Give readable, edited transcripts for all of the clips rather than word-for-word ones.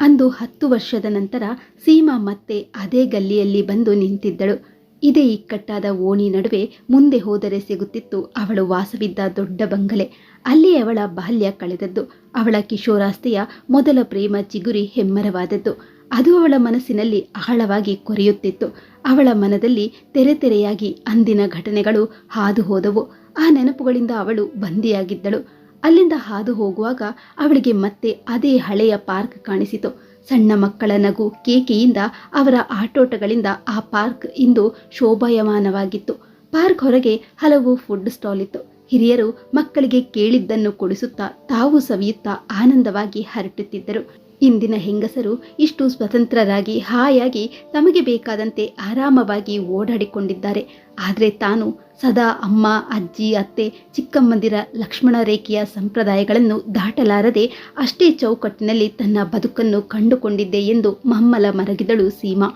ಅಂದು 10 ವರ್ಷದ ನಂತರ ಸೀಮಾ ಮತ್ತೆ ಅದೇ ಗಲ್ಲಿಯಲ್ಲಿ ಬಂದು ನಿಂತಿದ್ದಳು. ಇದೇ ಇಕ್ಕಟ್ಟಾದ ಓಣಿ ನಡುವೆ ಮುಂದೆ ಹೋದರೆ ಸಿಗುತ್ತಿತ್ತು ಅವಳು ವಾಸವಿದ್ದ ದೊಡ್ಡ ಬಂಗಲೆ. ಅಲ್ಲಿ ಅವಳ ಬಾಲ್ಯ ಕಳೆದದ್ದು. ಅವಳ ಕಿಶೋರಾಸ್ತೆಯ ಮೊದಲ ಪ್ರೇಮ ಚಿಗುರಿ ಹೆಮ್ಮರವಾದದ್ದು. ಅದು ಅವಳ ಮನಸ್ಸಿನಲ್ಲಿ ಆಳವಾಗಿ ಕೊರೆಯುತ್ತಿತ್ತು. ಅವಳ ಮನದಲ್ಲಿ ತೆರೆ ತೆರೆಯಾಗಿ ಅಂದಿನ ಘಟನೆಗಳು ಹಾದು ಹೋದವು. ಆ ನೆನಪುಗಳಿಂದ ಅವಳು ಬಂದಿಯಾಗಿದ್ದಳು. ಅಲ್ಲಿಂದ ಹಾದು ಹೋಗುವಾಗ ಅವಳಿಗೆ ಮತ್ತೆ ಅದೇ ಹಳೆಯ ಪಾರ್ಕ್ ಕಾಣಿಸಿತು. ಸಣ್ಣ ಮಕ್ಕಳ ನಗು ಕೇಕೆಯಿಂದ, ಅವರ ಆಟೋಟಗಳಿಂದ ಆ ಪಾರ್ಕ್ ಇಂದು ಶೋಭಾಯಮಾನವಾಗಿತ್ತು. ಪಾರ್ಕ್ ಹೊರಗೆ ಹಲವು ಫುಡ್ ಸ್ಟಾಲ್ ಇತ್ತು. ಹಿರಿಯರು ಮಕ್ಕಳಿಗೆ ಕೇಳಿದ್ದನ್ನು ಕೊಡಿಸುತ್ತಾ ತಾವು ಸವಿಯುತ್ತಾ ಆನಂದವಾಗಿ ಹರಟುತ್ತಿದ್ದರು. ಇಂದಿನ ಹೆಂಗಸರು ಇಷ್ಟು ಸ್ವತಂತ್ರರಾಗಿ ಹಾಯಾಗಿ ತಮಗೆ ಬೇಕಾದಂತೆ ಆರಾಮವಾಗಿ ಓಡಾಡಿಕೊಂಡಿದ್ದಾರೆ. ಆದರೆ ತಾನು ಸದಾ ಅಮ್ಮ, ಅಜ್ಜಿ, ಅತ್ತೆ, ಚಿಕ್ಕಮ್ಮಂದಿರ ಲಕ್ಷ್ಮಣ ರೇಖೆಯ ಸಂಪ್ರದಾಯಗಳನ್ನು ದಾಟಲಾರದೆ ಅಷ್ಟೇ ಚೌಕಟ್ಟಿನಲ್ಲಿ ತನ್ನ ಬದುಕನ್ನು ಕಂಡುಕೊಂಡಿದ್ದೆ ಎಂದು ಮಮ್ಮಲ ಮರಗಿದಳು ಸೀಮಾ.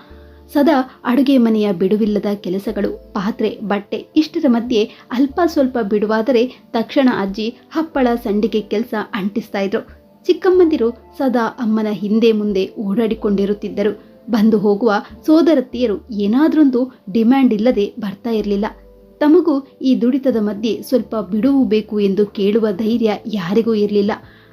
ಸದಾ ಅಡುಗೆ ಮನೆಯ ಬಿಡುವಿಲ್ಲದ ಕೆಲಸಗಳು, ಪಾತ್ರೆ, ಬಟ್ಟೆ ಇಷ್ಟರ ಮಧ್ಯೆ ಅಲ್ಪ ಸ್ವಲ್ಪ ಬಿಡುವಾದರೆ ತಕ್ಷಣ ಅಜ್ಜಿ ಹಪ್ಪಳ ಸಂಡಿಗೆ ಕೆಲಸ ಅಂಟಿಸ್ತಾ ಇದ್ರು. ಚಿಕ್ಕಮ್ಮಂದಿರು ಸದಾ ಅಮ್ಮನ ಹಿಂದೆ ಮುಂದೆ ಓಡಾಡಿಕೊಂಡಿರುತ್ತಿದ್ದರು. ಬಂದು ಹೋಗುವ ಸೋದರತ್ತಿಯರು ಏನಾದ್ರೊಂದು ಡಿಮ್ಯಾಂಡ್ ಇಲ್ಲದೆ ಬರ್ತಾ ಇರಲಿಲ್ಲ. ತಮಗೂ ಈ ದುಡಿತದ ಮಧ್ಯೆ ಸ್ವಲ್ಪ ಬಿಡುವು ಬೇಕು ಎಂದು ಕೇಳುವ ಧೈರ್ಯ ಯಾರಿಗೂ ಇರಲಿಲ್ಲ.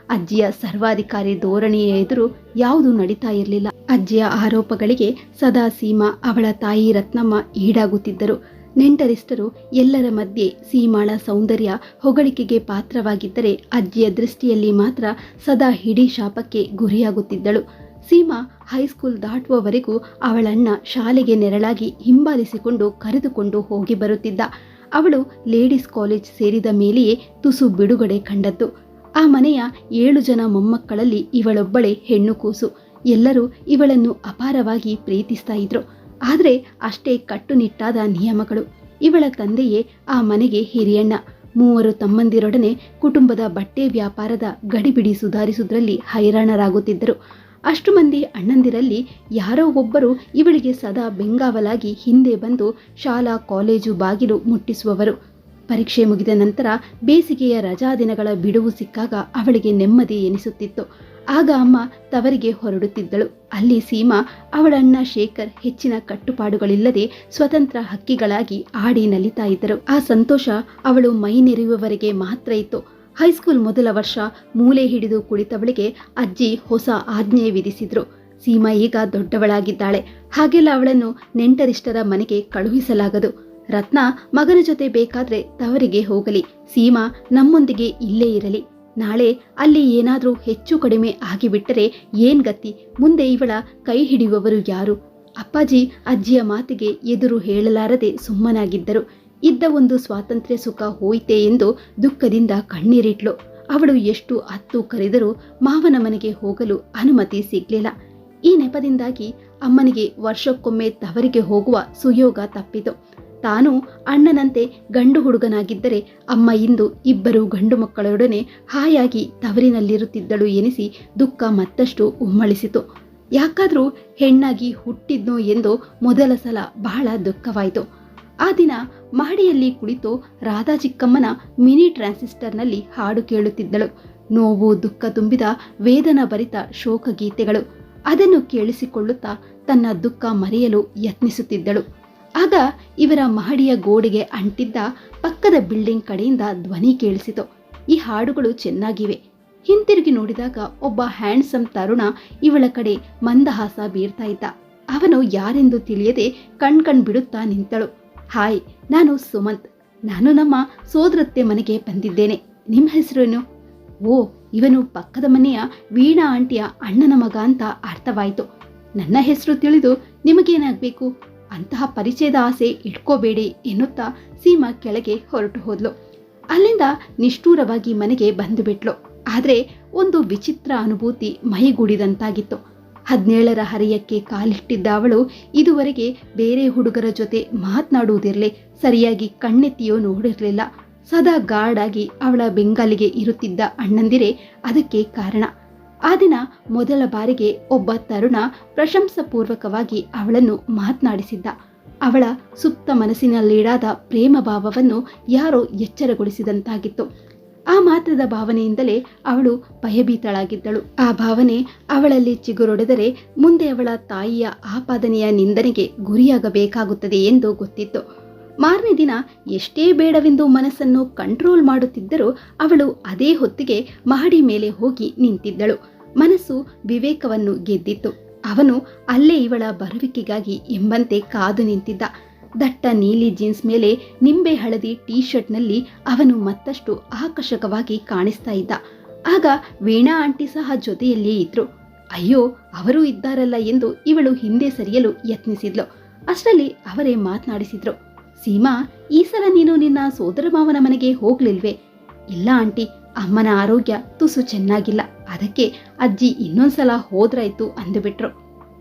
ಅಜ್ಜಿಯ ಸರ್ವಾಧಿಕಾರಿ ಧೋರಣೆಯ ಎದುರು ಯಾವುದೂ ನಡೀತಾ ಇರಲಿಲ್ಲ. ಅಜ್ಜಿಯ ಆರೋಪಗಳಿಗೆ ಸದಾ ಸೀಮಾ, ಅವಳ ತಾಯಿ ರತ್ನಮ್ಮ ಈಡಾಗುತ್ತಿದ್ದರು. ನೆಂಟರಿಷ್ಟರು ಎಲ್ಲರ ಮಧ್ಯೆ ಸೀಮಾಳ ಸೌಂದರ್ಯ ಹೊಗಳಿಕೆಗೆ ಪಾತ್ರವಾಗಿದ್ದರೆ ಅಜ್ಜಿಯ ದೃಷ್ಟಿಯಲ್ಲಿ ಮಾತ್ರ ಸದಾ ಹಿಡಿ ಶಾಪಕ್ಕೆ ಗುರಿಯಾಗುತ್ತಿದ್ದಳು. ಸೀಮಾ ಹೈಸ್ಕೂಲ್ ದಾಟುವವರೆಗೂ ಅವಳಣ್ಣ ಶಾಲೆಗೆ ನೆರಳಾಗಿ ಹಿಂಬಾಲಿಸಿಕೊಂಡು ಕರೆದುಕೊಂಡು ಹೋಗಿ ಬರುತ್ತಿದ್ದ. ಅವಳು ಲೇಡೀಸ್ ಕಾಲೇಜ್ ಸೇರಿದ ಮೇಲೆಯೇ ತುಸು ಬಿಡುಗಡೆ ಕಂಡದ್ದು. ಆ ಮನೆಯ 7 ಜನ ಮೊಮ್ಮಕ್ಕಳಲ್ಲಿ ಇವಳೊಬ್ಬಳೇ ಹೆಣ್ಣು ಕೂಸು. ಎಲ್ಲರೂ ಇವಳನ್ನು ಅಪಾರವಾಗಿ ಪ್ರೀತಿಸ್ತಾ ಇದ್ರು. ಆದರೆ ಅಷ್ಟೇ ಕಟ್ಟುನಿಟ್ಟಾದ ನಿಯಮಗಳು. ಇವಳ ತಂದೆಯೇ ಆ ಮನೆಗೆ ಹಿರಿಯಣ್ಣ. 3 ತಮ್ಮಂದಿರೊಡನೆ ಕುಟುಂಬದ ಬಟ್ಟೆ ವ್ಯಾಪಾರದ ಗಡಿಬಿಡಿ ಸುಧಾರಿಸುವುದರಲ್ಲಿ ಹೈರಾಣರಾಗುತ್ತಿದ್ದರು. ಅಷ್ಟು ಮಂದಿ ಅಣ್ಣಂದಿರಲ್ಲಿ ಯಾರೋ ಒಬ್ಬರು ಇವಳಿಗೆ ಸದಾ ಬೆಂಗಾವಲಾಗಿ ಹಿಂದೆ ಬಂದು ಶಾಲಾ ಕಾಲೇಜು ಬಾಗಿಲು ಮುಟ್ಟಿಸುವವರು. ಪರೀಕ್ಷೆ ಮುಗಿದ ನಂತರ ಬೇಸಿಗೆಯ ರಜಾ ದಿನಗಳ ಬಿಡುವು ಸಿಕ್ಕಾಗ ಅವಳಿಗೆ ನೆಮ್ಮದಿ ಎನಿಸುತ್ತಿತ್ತು. ಆಗ ಅಮ್ಮ ತವರಿಗೆ ಹೊರಡುತ್ತಿದ್ದಳು. ಅಲ್ಲಿ ಸೀಮಾ, ಅವಳಣ್ಣ ಶೇಖರ್ ಹೆಚ್ಚಿನ ಕಟ್ಟುಪಾಡುಗಳಿಲ್ಲದೆ ಸ್ವತಂತ್ರ ಹಕ್ಕಿಗಳಾಗಿ ಆಡಿ ನಲಿತಾ ಇದ್ದರು. ಆ ಸಂತೋಷ ಅವಳು ಮೈ ನೆರೆಯುವವರೆಗೆ ಮಾತ್ರ ಇತ್ತು. ಹೈಸ್ಕೂಲ್ ಮೊದಲ ವರ್ಷ ಮೂಲೆ ಹಿಡಿದು ಕುಳಿತವಳಿಗೆ ಅಜ್ಜಿ ಹೊಸ ಆಜ್ಞೆ ವಿಧಿಸಿದ್ರು. ಸೀಮಾ ಈಗ ದೊಡ್ಡವಳಾಗಿದ್ದಾಳೆ, ಹಾಗೆಲ್ಲ ಅವಳನ್ನು ನೆಂಟರಿಷ್ಟರ ಮನೆಗೆ ಕಳುಹಿಸಲಾಗದು. ರತ್ನ ಮಗನ ಜೊತೆ ಬೇಕಾದ್ರೆ ತವರಿಗೆ ಹೋಗಲಿ, ಸೀಮಾ ನಮ್ಮೊಂದಿಗೆ ಇಲ್ಲೇ ಇರಲಿ. ನಾಳೆ ಅಲ್ಲಿ ಏನಾದರೂ ಹೆಚ್ಚು ಕಡಿಮೆ ಆಗಿಬಿಟ್ಟರೆ ಏನ್ ಗತಿ? ಮುಂದೆ ಇವಳ ಕೈ ಹಿಡಿಯುವವರು ಯಾರು? ಅಪ್ಪಾಜಿ ಅಜ್ಜಿಯ ಮಾತಿಗೆ ಎದುರು ಹೇಳಲಾರದೆ ಸುಮ್ಮನಾಗಿದ್ದರು. ಇದ್ದ ಒಂದು ಸ್ವಾತಂತ್ರ್ಯ ಸುಖ ಹೋಯಿತೆ ಎಂದು ದುಃಖದಿಂದ ಕಣ್ಣೀರಿಟ್ಲು. ಅವಳು ಎಷ್ಟು ಅತ್ತು ಕರೆದರೂ ಮಾವನ ಮನೆಗೆ ಹೋಗಲು ಅನುಮತಿ ಸಿಗ್ಲಿಲ್ಲ. ಈ ನೆಪದಿಂದಾಗಿ ಅಮ್ಮನಿಗೆ ವರ್ಷಕ್ಕೊಮ್ಮೆ ತವರಿಗೆ ಹೋಗುವ ಸುಯೋಗ ತಪ್ಪಿತು. ತಾನು ಅಣ್ಣನಂತೆ ಗಂಡು ಹುಡುಗನಾಗಿದ್ದರೆ ಅಮ್ಮ ಇಂದು 2 ಗಂಡು ಮಕ್ಕಳೊಡನೆ ಹಾಯಾಗಿ ತವರಿನಲ್ಲಿರುತ್ತಿದ್ದಳು ಎನಿಸಿ ದುಃಖ ಮತ್ತಷ್ಟು ಉಮ್ಮಳಿಸಿತು. ಯಾಕಾದ್ರೂ ಹೆಣ್ಣಾಗಿ ಹುಟ್ಟಿದ್ನೋ ಎಂದು ಮೊದಲ ಸಲ ಬಹಳ ದುಃಖವಾಯಿತು. ಆ ದಿನ ಮಹಡಿಯಲ್ಲಿ ಕುಳಿತು ರಾಧಾ ಚಿಕ್ಕಮ್ಮನ ಮಿನಿ ಟ್ರಾನ್ಸಿಸ್ಟರ್ನಲ್ಲಿ ಹಾಡು ಕೇಳುತ್ತಿದ್ದಳು. ನೋವು ದುಃಖ ತುಂಬಿದ ವೇದನ ಭರಿತ ಶೋಕ ಗೀತೆಗಳು. ಅದನ್ನು ಕೇಳಿಸಿಕೊಳ್ಳುತ್ತಾ ತನ್ನ ದುಃಖ ಮರೆಯಲು ಯತ್ನಿಸುತ್ತಿದ್ದಳು. ಆಗ ಇವರ ಮಹಡಿಯ ಗೋಡೆಗೆ ಅಂಟಿದ್ದ ಪಕ್ಕದ ಬಿಲ್ಡಿಂಗ್ ಕಡೆಯಿಂದ ಧ್ವನಿ ಕೇಳಿಸಿತು. ಈ ಹಾಡುಗಳು ಚೆನ್ನಾಗಿವೆ. ಹಿಂತಿರುಗಿ ನೋಡಿದಾಗ ಒಬ್ಬ ಹ್ಯಾಂಡ್ಸಮ್ ತರುಣ ಇವಳ ಕಡೆ ಮಂದಹಾಸ ಬೀರ್ತಾ ಇದ್ದ. ಅವನು ಯಾರೆಂದು ತಿಳಿಯದೆ ಕಣ್ ಬಿಡುತ್ತಾ ನಿಂತಳು. ಹಾಯ್, ನಾನು ಸುಮಂತ್. ನಾನು ನಮ್ಮ ಸೋದರತ್ತೆ ಮನೆಗೆ ಬಂದಿದ್ದೇನೆ. ನಿಮ್ಮ ಹೆಸರೇನು? ಓ, ಇವನು ಪಕ್ಕದ ಮನೆಯ ವೀಣಾ ಆಂಟಿಯ ಅಣ್ಣನ ಮಗ ಅಂತ ಅರ್ಥವಾಯಿತು. ನನ್ನ ಹೆಸರು ತಿಳಿದು ನಿಮಗೇನಾಗಬೇಕು? ಅಂತಹ ಪರಿಚಯದ ಆಸೆ ಇಟ್ಕೋಬೇಡಿ ಎನ್ನುತ್ತಾ ಸೀಮಾ ಕೆಳಗೆ ಹೊರಟು ಹೋದ್ಲು. ಅಲ್ಲಿಂದ ನಿಷ್ಠೂರವಾಗಿ ಮನೆಗೆ ಬಂದು ಬಿಟ್ಲು. ಆದರೆ ಒಂದು ವಿಚಿತ್ರ ಅನುಭೂತಿ ಮೈಗೂಡಿದಂತಾಗಿತ್ತು. 17ರ ಹರೆಯಕ್ಕೆ ಕಾಲಿಟ್ಟಿದ್ದ ಅವಳು ಇದುವರೆಗೆ ಬೇರೆ ಹುಡುಗರ ಜೊತೆ ಮಾತನಾಡುವುದಿರಲಿ, ಸರಿಯಾಗಿ ಕಣ್ಣೆತ್ತಿಯೋ ನೋಡಿರಲಿಲ್ಲ. ಸದಾ ಗಾರ್ಡಾಗಿ ಅವಳ ಬೆಂಗಾಲಿಗೆ ಇರುತ್ತಿದ್ದ ಅಣ್ಣಂದಿರೇ ಅದಕ್ಕೆ ಕಾರಣ. ಆ ದಿನ ಮೊದಲ ಬಾರಿಗೆ ಒಬ್ಬ ತರುಣ ಪ್ರಶಂಸಾಪೂರ್ವಕವಾಗಿ ಅವಳನ್ನು ಮಾತನಾಡಿಸಿದ್ದ. ಅವಳ ಸುಪ್ತ ಮನಸ್ಸಿನಲ್ಲೀಡಾದ ಪ್ರೇಮ ಭಾವವನ್ನು ಯಾರೋ ಎಚ್ಚರಗೊಳಿಸಿದಂತಾಗಿತ್ತು. ಆ ಮಾತ್ರದ ಭಾವನೆಯಿಂದಲೇ ಅವಳು ಭಯಭೀತಳಾಗಿದ್ದಳು. ಆ ಭಾವನೆ ಅವಳಲ್ಲಿ ಚಿಗುರೊಡೆದರೆ ಮುಂದೆ ಅವಳ ತಾಯಿಯ ಆಪಾದನೆಯ ನಿಂದನೆಗೆ ಗುರಿಯಾಗಬೇಕಾಗುತ್ತದೆ ಎಂದು ಗೊತ್ತಿತ್ತು. ಮಾರನೇ ದಿನ ಎಷ್ಟೇ ಬೇಡವೆಂದು ಮನಸ್ಸನ್ನು ಕಂಟ್ರೋಲ್ ಮಾಡುತ್ತಿದ್ದರೂ ಅವಳು ಅದೇ ಹೊತ್ತಿಗೆ ಮಹಡಿ ಮೇಲೆ ಹೋಗಿ ನಿಂತಿದ್ದಳು. ಮನಸ್ಸು ವಿವೇಕವನ್ನು ಗೆದ್ದಿತ್ತು. ಅವನು ಅಲ್ಲೇ ಇವಳ ಬರುವಿಕೆಗಾಗಿ ಎಂಬಂತೆ ಕಾದು ನಿಂತಿದ್ದ. ದಟ್ಟ ನೀಲಿ ಜೀನ್ಸ್ ಮೇಲೆ ನಿಂಬೆ ಹಳದಿ ಟೀ ಶರ್ಟ್ನಲ್ಲಿ ಅವನು ಮತ್ತಷ್ಟು ಆಕರ್ಷಕವಾಗಿ ಕಾಣಿಸ್ತಾ ಇದ್ದ. ಆಗ ವೀಣಾ ಆಂಟಿ ಸಹ ಜೊತೆಯಲ್ಲಿಯೇ ಇದ್ರು. ಅಯ್ಯೋ, ಅವರೂ ಇದ್ದಾರಲ್ಲ ಎಂದು ಇವಳು ಹಿಂದೆ ಸರಿಯಲು ಯತ್ನಿಸಿದ್ಲು. ಅಷ್ಟರಲ್ಲಿ ಅವರೇ ಮಾತನಾಡಿಸಿದ್ರು. ಸೀಮಾ, ಈ ಸಲ ನೀನು ನಿನ್ನ ಸೋದರ ಮಾವನ ಮನೆಗೆ ಹೋಗ್ಲಿಲ್ವೇ? ಇಲ್ಲ ಆಂಟಿ, ಅಮ್ಮನ ಆರೋಗ್ಯ ತುಸು ಚೆನ್ನಾಗಿಲ್ಲ, ಅದಕ್ಕೆ ಅಜ್ಜಿ ಇನ್ನೊಂದ್ಸಲ ಹೋದ್ರಾಯ್ತು ಅಂದುಬಿಟ್ರು.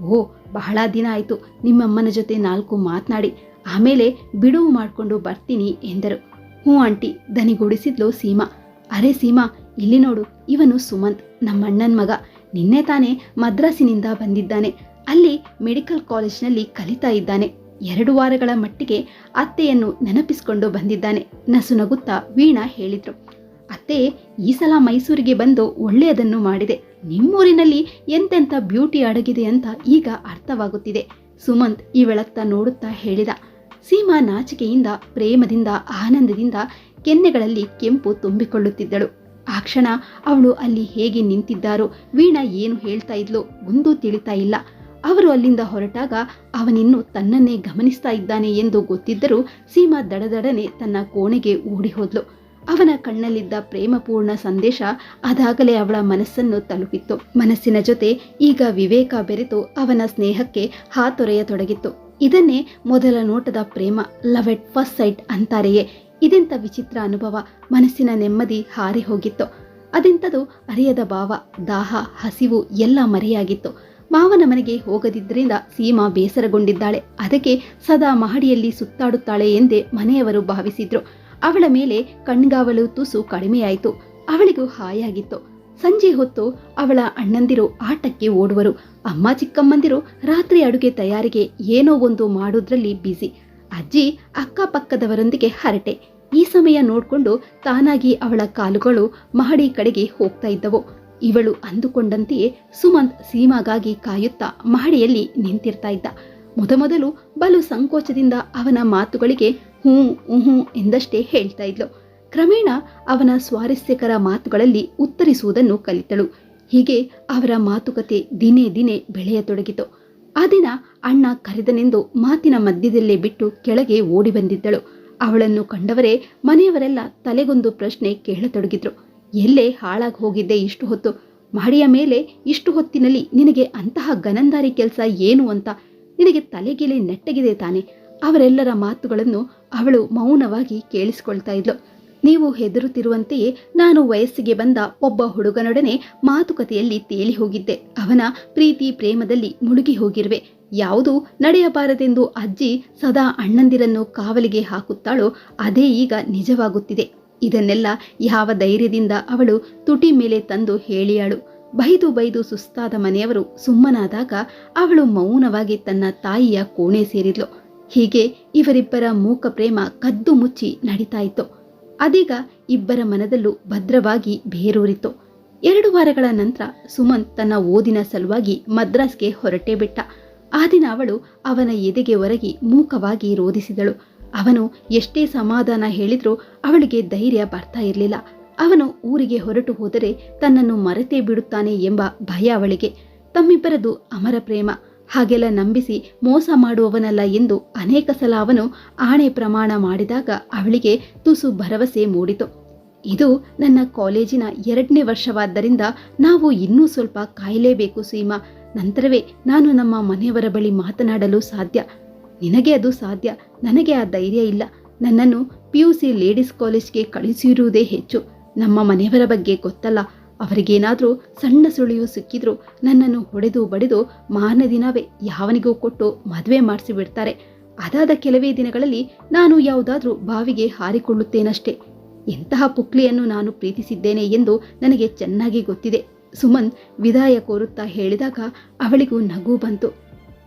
ಓ, ಬಹಳ ದಿನ ಆಯ್ತು ನಿಮ್ಮಮ್ಮನ ಜೊತೆ 4 ಮಾತನಾಡಿ, ಆಮೇಲೆ ಬಿಡುವು ಮಾಡಿಕೊಂಡು ಬರ್ತೀನಿ ಎಂದರು. ಹ್ಞೂ ಆಂಟಿ, ದನಿಗೂಡಿಸಿದ್ಲು ಸೀಮಾ. ಅರೆ ಸೀಮಾ, ಇಲ್ಲಿ ನೋಡು, ಇವನು ಸುಮಂತ್, ನಮ್ಮಣ್ಣನ ಮಗ. ನಿನ್ನೆ ತಾನೇ ಮದ್ರಾಸಿನಿಂದ ಬಂದಿದ್ದಾನೆ. ಅಲ್ಲಿ ಮೆಡಿಕಲ್ ಕಾಲೇಜ್ನಲ್ಲಿ ಕಲಿತಾ ಇದ್ದಾನೆ. 2 ವಾರಗಳ ಮಟ್ಟಿಗೆ ಅತ್ತೆಯನ್ನು ನೆನಪಿಸಿಕೊಂಡು ಬಂದಿದ್ದಾನೆ. ನಸುನಗುತ್ತಾ ವೀಣಾ ಹೇಳಿದ್ರು. ಅತ್ತೆ, ಈ ಸಲ ಮೈಸೂರಿಗೆ ಬಂದು ಒಳ್ಳೆಯದನ್ನು ಮಾಡಿದೆ. ನಿಮ್ಮೂರಿನಲ್ಲಿ ಎಂತೆಂಥ ಬ್ಯೂಟಿ ಅಡಗಿದೆ ಅಂತ ಈಗ ಅರ್ಥವಾಗುತ್ತಿದೆ. ಸುಮಂತ್ ಇವಳತ್ತ ನೋಡುತ್ತಾ ಹೇಳಿದ. ಸೀಮಾ ನಾಚಿಕೆಯಿಂದ, ಪ್ರೇಮದಿಂದ, ಆನಂದದಿಂದ ಕೆನ್ನೆಗಳಲ್ಲಿ ಕೆಂಪು ತುಂಬಿಕೊಳ್ಳುತ್ತಿದ್ದಳು. ಆ ಕ್ಷಣ ಅವಳು ಅಲ್ಲಿ ಹೇಗೆ ನಿಂತಿದ್ದಾರೋ, ವೀಣಾ ಏನು ಹೇಳ್ತಾ ಇದ್ಲೋ ಒಂದೂ ತಿಳಿತಾ ಇಲ್ಲ. ಅವರು ಅಲ್ಲಿಂದ ಹೊರಟಾಗ ಅವನಿನ್ನು ತನ್ನನ್ನೇ ಗಮನಿಸ್ತಾ ಇದ್ದಾನೆ ಎಂದು ಗೊತ್ತಿದ್ದರೂ ಸೀಮಾ ದಡದಡನೆ ತನ್ನ ಕೋಣೆಗೆ ಓಡಿ ಹೋದ್ಲು. ಅವನ ಕಣ್ಣಲ್ಲಿದ್ದ ಪ್ರೇಮಪೂರ್ಣ ಸಂದೇಶ ಅದಾಗಲೇ ಅವಳ ಮನಸ್ಸನ್ನು ತಲುಪಿತ್ತು. ಮನಸ್ಸಿನ ಜೊತೆ ಈಗ ವಿವೇಕ ಬೆರೆತು ಅವನ ಸ್ನೇಹಕ್ಕೆ ಹಾತೊರೆಯತೊಡಗಿತ್ತು. ಇದನ್ನೇ ಮೊದಲ ನೋಟದ ಪ್ರೇಮ, ಲವ್ ಎಟ್ ಫಸ್ಟ್ ಸೈಟ್ ಅಂತಾರೆಯೇ. ಇದೆಂಥ ವಿಚಿತ್ರ ಅನುಭವ. ಮನಸ್ಸಿನ ನೆಮ್ಮದಿ ಹಾರಿ ಹೋಗಿತ್ತು. ಅದೆಂಥದು ಅರಿಯದ ಭಾವ, ದಾಹ, ಹಸಿವು ಎಲ್ಲ ಮರೆಯಾಗಿತ್ತು. ಮಾವನ ಮನೆಗೆ ಹೋಗದಿದ್ದರಿಂದ ಸೀಮಾ ಬೇಸರಗೊಂಡಿದ್ದಾಳೆ. ಅದಕ್ಕೆ ಸದಾ ಮಹಡಿಯಲ್ಲಿ ಸುತ್ತಾಡುತ್ತಾಳೆ ಎಂದೇ ಮನೆಯವರು ಭಾವಿಸಿದ್ರು. ಅವಳ ಮೇಲೆ ಕಣ್ಗಾವಲು ತುಸು ಕಡಿಮೆಯಾಯಿತು. ಅವಳಿಗೂ ಹಾಯಾಗಿತ್ತು. ಸಂಜೆ ಹೊತ್ತು ಅವಳ ಅಣ್ಣಂದಿರು ಆಟಕ್ಕೆ ಓಡುವರು. ಅಮ್ಮ ಚಿಕ್ಕಮ್ಮಂದಿರು ರಾತ್ರಿ ಅಡುಗೆ ತಯಾರಿಗೆ ಏನೋ ಒಂದು ಮಾಡೋದ್ರಲ್ಲಿ ಬ್ಯುಸಿ. ಅಜ್ಜಿ ಅಕ್ಕಪಕ್ಕದವರೊಂದಿಗೆ ಹರಟೆ. ಈ ಸಮಯ ನೋಡ್ಕೊಂಡು ತಾನಾಗಿ ಅವಳ ಕಾಲುಗಳು ಮಹಡಿ ಕಡೆಗೆ ಹೋಗ್ತಾ ಇದ್ದವು. ಇವಳು ಅಂದುಕೊಂಡಂತೆಯೇ ಸುಮಂತ್ ಸೀಮಾಗಾಗಿ ಕಾಯುತ್ತಾ ಮಹಡಿಯಲ್ಲಿ ನಿಂತಿರ್ತಾ ಇದ್ದ. ಮೊದಮೊದಲು ಬಲು ಸಂಕೋಚದಿಂದ ಅವನ ಮಾತುಗಳಿಗೆ ಹ್ಞೂ ಎಂದಷ್ಟೇ ಹೇಳ್ತಾ ಇದ್ಲು. ಕ್ರಮೇಣ ಅವನ ಸ್ವಾರಸ್ಯಕರ ಮಾತುಗಳಲ್ಲಿ ಉತ್ತರಿಸುವುದನ್ನು ಕಲಿತಳು. ಹೀಗೆ ಅವರ ಮಾತುಕತೆ ದಿನೇ ದಿನೇ ಬೆಳೆಯತೊಡಗಿತು. ಆ ದಿನ ಅಣ್ಣ ಕರೆದನೆಂದು ಮಾತಿನ ಮಧ್ಯದಲ್ಲೇ ಬಿಟ್ಟು ಕೆಳಗೆ ಓಡಿ ಬಂದಿದ್ದಳು. ಅವಳನ್ನು ಕಂಡವರೇ ಮನೆಯವರೆಲ್ಲ ತಲೆಗೊಂದು ಪ್ರಶ್ನೆ ಕೇಳತೊಡಗಿದ್ರು. ಎಲ್ಲೇ ಹಾಳಾಗಿ ಹೋಗಿದ್ದೆ ಇಷ್ಟು ಹೊತ್ತು? ಮಹಡಿಯ ಮೇಲೆ ಇಷ್ಟು ಹೊತ್ತಿನಲ್ಲಿ ನಿನಗೆ ಅಂತಹ ಗನಂದಾರಿ ಕೆಲಸ ಏನು ಅಂತ? ನಿನಗೆ ತಲೆಗೆಲೆ ನೆಟ್ಟಗಿದೆ ತಾನೆ? ಅವರೆಲ್ಲರ ಮಾತುಗಳನ್ನು ಅವಳು ಮೌನವಾಗಿ ಕೇಳಿಸಿಕೊಳ್ತಾ ಇದ್ಲು. ನೀವು ಹೆದರುತ್ತಿರುವಂತೆಯೇ ನಾನು ವಯಸ್ಸಿಗೆ ಬಂದ ಒಬ್ಬ ಹುಡುಗನೊಡನೆ ಮಾತುಕತೆಯಲ್ಲಿ ತೇಲಿ ಹೋಗಿದ್ದೆ. ಅವನ ಪ್ರೀತಿ ಪ್ರೇಮದಲ್ಲಿ ಮುಳುಗಿ ಹೋಗಿರುವೆ. ಯಾವುದು ನಡೆಯಬಾರದೆಂದು ಅಜ್ಜಿ ಸದಾ ಅಣ್ಣಂದಿರನ್ನು ಕಾವಲಿಗೆ ಹಾಕುತ್ತಾಳೋ ಅದೇ ಈಗ ನಿಜವಾಗುತ್ತಿದೆ. ಇದನ್ನೆಲ್ಲ ಯಾವ ಧೈರ್ಯದಿಂದ ಅವಳು ತುಟಿ ಮೇಲೆ ತಂದು ಹೇಳಿಯಾಳು? ಬೈದು ಬೈದು ಸುಸ್ತಾದ ಮನೆಯವರು ಸುಮ್ಮನಾದಾಗ ಅವಳು ಮೌನವಾಗಿ ತನ್ನ ತಾಯಿಯ ಕೋಣೆ ಸೇರಿದ್ಲು. ಹೀಗೆ ಇವರಿಬ್ಬರ ಮೂಕ ಪ್ರೇಮ ಕದ್ದು ಮುಚ್ಚಿ ನಡೀತಾ ಇತ್ತು. ಅದೀಗ ಇಬ್ಬರ ಮನದಲ್ಲೂ ಭದ್ರವಾಗಿ ಬೇರೂರಿತು. 2 ವಾರಗಳ ನಂತರ ಸುಮಂತ್ ತನ್ನ ಓದಿನ ಸಲುವಾಗಿ ಮದ್ರಾಸ್ಗೆ ಹೊರಟೇ ಬಿಟ್ಟ. ಆ ದಿನ ಅವಳು ಅವನ ಎದೆಗೆ ಒರಗಿ ಮೂಕವಾಗಿ ರೋಧಿಸಿದಳು. ಅವನು ಎಷ್ಟೇ ಸಮಾಧಾನ ಹೇಳಿದ್ರೂ ಅವಳಿಗೆ ಧೈರ್ಯ ಬರ್ತಾ ಇರಲಿಲ್ಲ. ಅವನು ಊರಿಗೆ ಹೊರಟು ಹೋದರೆ ತನ್ನನ್ನು ಮರೆತೇ ಬಿಡುತ್ತಾನೆ ಎಂಬ ಭಯ ಅವಳಿಗೆ. ತಮ್ಮಿಬ್ಬರದು ಅಮರ ಪ್ರೇಮ. ಹಾಗೆಲ್ಲ ನಂಬಿಸಿ ಮೋಸ ಮಾಡುವವನಲ್ಲ ಎಂದು ಅನೇಕ ಸಲ ಅವನು ಆಣೆ ಪ್ರಮಾಣ ಮಾಡಿದಾಗ ಅವಳಿಗೆ ತುಸು ಭರವಸೆ ಮೂಡಿತು. ಇದು ನನ್ನ ಕಾಲೇಜಿನ 2ನೇ ವರ್ಷವಾದ್ದರಿಂದ ನಾವು ಇನ್ನೂ ಸ್ವಲ್ಪ ಕಾಯಲೇಬೇಕು ಸೀಮಾ. ನಂತರವೇ ನಾನು ನಮ್ಮ ಮನೆಯವರ ಬಳಿ ಮಾತನಾಡಲು ಸಾಧ್ಯ. ನಿನಗೆ ಅದು ಸಾಧ್ಯ, ನನಗೆ ಆ ಧೈರ್ಯ ಇಲ್ಲ. ನನ್ನನ್ನು PUC ಲೇಡೀಸ್ ಕಾಲೇಜ್ಗೆ ಕಳಿಸಿರುವುದೇ ಹೆಚ್ಚು. ನಮ್ಮ ಮನೆಯವರ ಬಗ್ಗೆ ಗೊತ್ತಲ್ಲ, ಅವರಿಗೇನಾದರೂ ಸಣ್ಣ ಸುಳಿವು ಸಿಕ್ಕಿದ್ರು ನನ್ನನ್ನು ಹೊಡೆದು ಬಡಿದು ಮಾರನೇ ದಿನವೇ ಯಾವನಿಗೂ ಕೊಟ್ಟು ಮದುವೆ ಮಾಡಿಸಿ ಬಿಡ್ತಾರೆ. ಅದಾದ ಕೆಲವೇ ದಿನಗಳಲ್ಲಿ ನಾನು ಯಾವುದಾದ್ರೂ ಬಾವಿಗೆ ಹಾರಿಕೊಳ್ಳುತ್ತೇನಷ್ಟೇ. ಎಂತಹ ಪುಕ್ಲಿಯನ್ನು ನಾನು ಪ್ರೀತಿಸಿದ್ದೇನೆ ಎಂದು ನನಗೆ ಚೆನ್ನಾಗಿ ಗೊತ್ತಿದೆ. ಸುಮಂತ್ ವಿದಾಯ ಕೋರುತ್ತಾ ಹೇಳಿದಾಗ ಅವಳಿಗೂ ನಗು ಬಂತು.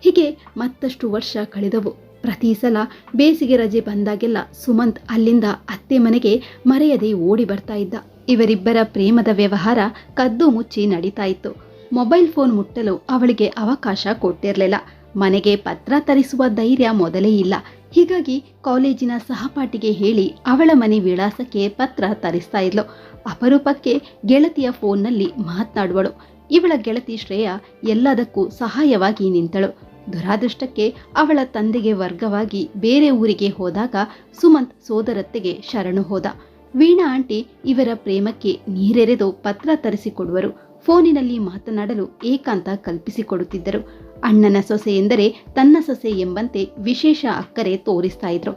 ಹೀಗೆ ಮತ್ತಷ್ಟು ವರ್ಷ ಕಳೆದವು. ಪ್ರತಿ ಸಲ ಬೇಸಿಗೆ ರಜೆ ಬಂದಾಗೆಲ್ಲ ಸುಮಂತ್ ಅಲ್ಲಿಂದ ಅತ್ತೆ ಮನೆಗೆ ಮರೆಯದೆ ಓಡಿ ಬರ್ತಾ ಇದ್ದ. ಇವರಿಬ್ಬರ ಪ್ರೇಮದ ವ್ಯವಹಾರ ಕದ್ದು ಮುಚ್ಚಿ ನಡೀತಾ ಇತ್ತು. ಮೊಬೈಲ್ ಫೋನ್ ಮುಟ್ಟಲು ಅವಳಿಗೆ ಅವಕಾಶ ಕೊಟ್ಟಿರಲಿಲ್ಲ. ಮನೆಗೆ ಪತ್ರ ತರಿಸುವ ಧೈರ್ಯ ಮೊದಲೇ ಇಲ್ಲ. ಹೀಗಾಗಿ ಕಾಲೇಜಿನ ಸಹಪಾಠಿಗೆ ಹೇಳಿ ಅವಳ ಮನೆ ವಿಳಾಸಕ್ಕೆ ಪತ್ರ ತರಿಸ್ತಾ ಇದ್ಲು. ಅಪರೂಪಕ್ಕೆ ಗೆಳತಿಯ ಫೋನ್ನಲ್ಲಿ ಮಾತನಾಡುವಳು. ಇವಳ ಗೆಳತಿ ಶ್ರೇಯಾ ಎಲ್ಲದಕ್ಕೂ ಸಹಾಯವಾಗಿ ನಿಂತಳು. ದುರಾದೃಷ್ಟಕ್ಕೆ ಅವಳ ತಂದೆಗೆ ವರ್ಗವಾಗಿ ಬೇರೆ ಊರಿಗೆ ಹೋದಾಗ ಸುಮಂತ್ ಸೋದರತ್ತೆಗೆ ಶರಣು ಹೋದ. ವೀಣಾ ಆಂಟಿ ಇವರ ಪ್ರೇಮಕ್ಕೆ ನೀರೆರೆದು ಪತ್ರ ತರಿಸಿಕೊಡುವರು. ಫೋನಿನಲ್ಲಿ ಮಾತನಾಡಲು ಏಕಾಂತ ಕಲ್ಪಿಸಿಕೊಡುತ್ತಿದ್ದರು. ಅಣ್ಣನ ಸೊಸೆ ಎಂದರೆ ತನ್ನ ಸೊಸೆ ಎಂಬಂತೆ ವಿಶೇಷ ಅಕ್ಕರೆ ತೋರಿಸ್ತಾ ಇದ್ರು.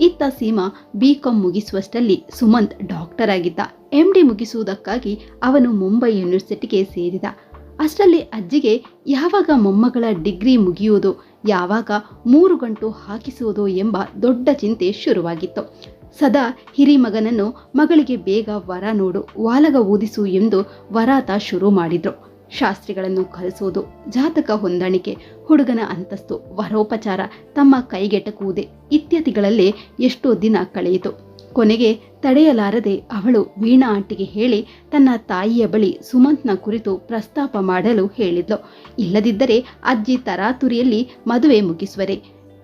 ಇತ್ತ ಸೀಮಾ ಬಿಕಾಂ ಮುಗಿಸುವಷ್ಟರಲ್ಲಿ ಸುಮಂತ್ ಡಾಕ್ಟರ್ ಆಗಿದ್ದ. MD ಮುಗಿಸುವುದಕ್ಕಾಗಿ ಅವನು ಮುಂಬೈ ಯೂನಿವರ್ಸಿಟಿಗೆ ಸೇರಿದ. ಅಷ್ಟರಲ್ಲಿ ಅಜ್ಜಿಗೆ ಯಾವಾಗ ಮೊಮ್ಮಗಳ ಡಿಗ್ರಿ ಮುಗಿಯುವುದು, ಯಾವಾಗ 3 ಗಂಟು ಹಾಕಿಸುವುದು ಎಂಬ ದೊಡ್ಡ ಚಿಂತೆ ಶುರುವಾಗಿತ್ತು. ಸದಾ ಹಿರಿಮಗನನ್ನು ಮಗಳಿಗೆ ಬೇಗ ವರ ನೋಡು, ವಾಲಗ ಊದಿಸು ಎಂದು ವರಾತ ಶುರು ಮಾಡಿದ್ರು. ಶಾಸ್ತ್ರಿಗಳನ್ನು ಕಲಿಸುವುದು, ಜಾತಕ ಹೊಂದಾಣಿಕೆ, ಹುಡುಗನ ಅಂತಸ್ತು, ವರೋಪಚಾರ ತಮ್ಮ ಕೈಗೆಟಕುವುದೇ ಇತ್ಯಾದಿಗಳಲ್ಲೇ ಎಷ್ಟೋ ದಿನ ಕಳೆಯಿತು. ಕೊನೆಗೆ ತಡೆಯಲಾರದೆ ಅವಳು ವೀಣಾ ಆಂಟಿಗೆ ಹೇಳಿ ತನ್ನ ತಾಯಿಯ ಬಳಿ ಸುಮಂತ್ನ ಕುರಿತು ಪ್ರಸ್ತಾಪ ಮಾಡಲು ಹೇಳಿದ್ಲು. ಇಲ್ಲದಿದ್ದರೆ ಅಜ್ಜಿ ತರಾತುರಿಯಲ್ಲಿ ಮದುವೆ ಮುಗಿಸುವರೆ.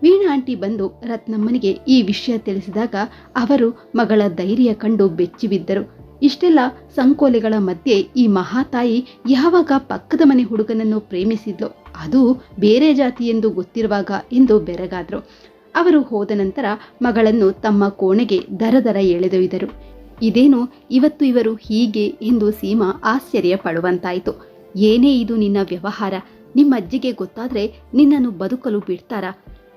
ವೀಣಾ ಆಂಟಿ ಬಂದು ರತ್ನಮ್ಮನಿಗೆ ಈ ವಿಷಯ ತಿಳಿಸಿದಾಗ ಅವರು ಮಗಳ ಧೈರ್ಯ ಕಂಡು ಬೆಚ್ಚಿಬಿದ್ದರು. ಇಷ್ಟೆಲ್ಲ ಸಂಕೋಲೆಗಳ ಮಧ್ಯೆ ಈ ಮಹಾತಾಯಿ ಯಾವಾಗ ಪಕ್ಕದ ಮನೆ ಹುಡುಗನನ್ನು ಪ್ರೇಮಿಸಿದ್ಲು, ಅದು ಬೇರೆ ಜಾತಿ ಎಂದು ಗೊತ್ತಿರುವಾಗ ಎಂದು ಬೆರಗಾದ್ರು. ಅವರು ಹೋದ ನಂತರ ಮಗಳನ್ನು ತಮ್ಮ ಕೋಣೆಗೆ ದರದರ ಎಳೆದೊಯ್ದರು. ಇದೇನು ಇವತ್ತು ಇವರು ಹೀಗೆ ಎಂದು ಸೀಮಾ ಆಶ್ಚರ್ಯ ಪಡುವಂತಾಯಿತು. ಏನೇ ಇದು ನಿನ್ನ ವ್ಯವಹಾರ? ನಿಮ್ಮ ಅಜ್ಜಿಗೆ ಗೊತ್ತಾದ್ರೆ ನಿನ್ನನ್ನು ಬದುಕಲು ಬಿಡ್ತಾರಾ?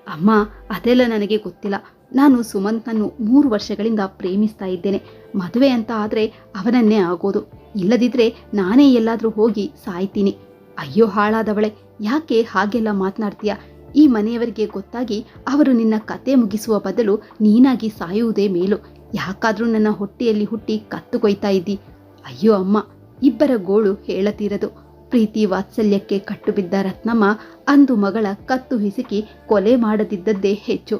ಅಮ್ಮ, ಅದೆಲ್ಲ ನನಗೆ ಗೊತ್ತಿಲ್ಲ. ನಾನು ಸುಮಂತ್ನನ್ನು 3 ವರ್ಷಗಳಿಂದ ಪ್ರೇಮಿಸ್ತಾ ಇದ್ದೇನೆ. ಮದುವೆ ಅಂತ ಆದರೆ ಅವನನ್ನೇ ಆಗೋದು. ಇಲ್ಲದಿದ್ರೆ ನಾನೇ ಎಲ್ಲಾದರೂ ಹೋಗಿ ಸಾಯ್ತೀನಿ. ಅಯ್ಯೋ ಹಾಳಾದವಳೆ, ಯಾಕೆ ಹಾಗೆಲ್ಲ ಮಾತನಾಡ್ತೀಯ? ಈ ಮನೆಯವರಿಗೆ ಗೊತ್ತಾಗಿ ಅವರು ನಿನ್ನ ಕತೆ ಮುಗಿಸುವ ಬದಲು ನೀನಾಗಿ ಸಾಯುವುದೇ ಮೇಲು. ಯಾಕಾದ್ರೂ ನನ್ನ ಹೊಟ್ಟೆಯಲ್ಲಿ ಹುಟ್ಟಿ ಕತ್ತು ಕೊಯ್ತಾ ಇದ್ದಿ? ಅಯ್ಯೋ ಅಮ್ಮ, ಇಬ್ಬರ ಗೋಳು ಹೇಳತೀರದು. ಪ್ರೀತಿ ವಾತ್ಸಲ್ಯಕ್ಕೆ ಕಟ್ಟುಬಿದ್ದ ರತ್ನಮ್ಮ ಅಂದು ಮಗಳ ಕತ್ತು ಹಿಸುಕಿ ಕೊಲೆ ಮಾಡದಿದ್ದದ್ದೇ ಹೆಚ್ಚು.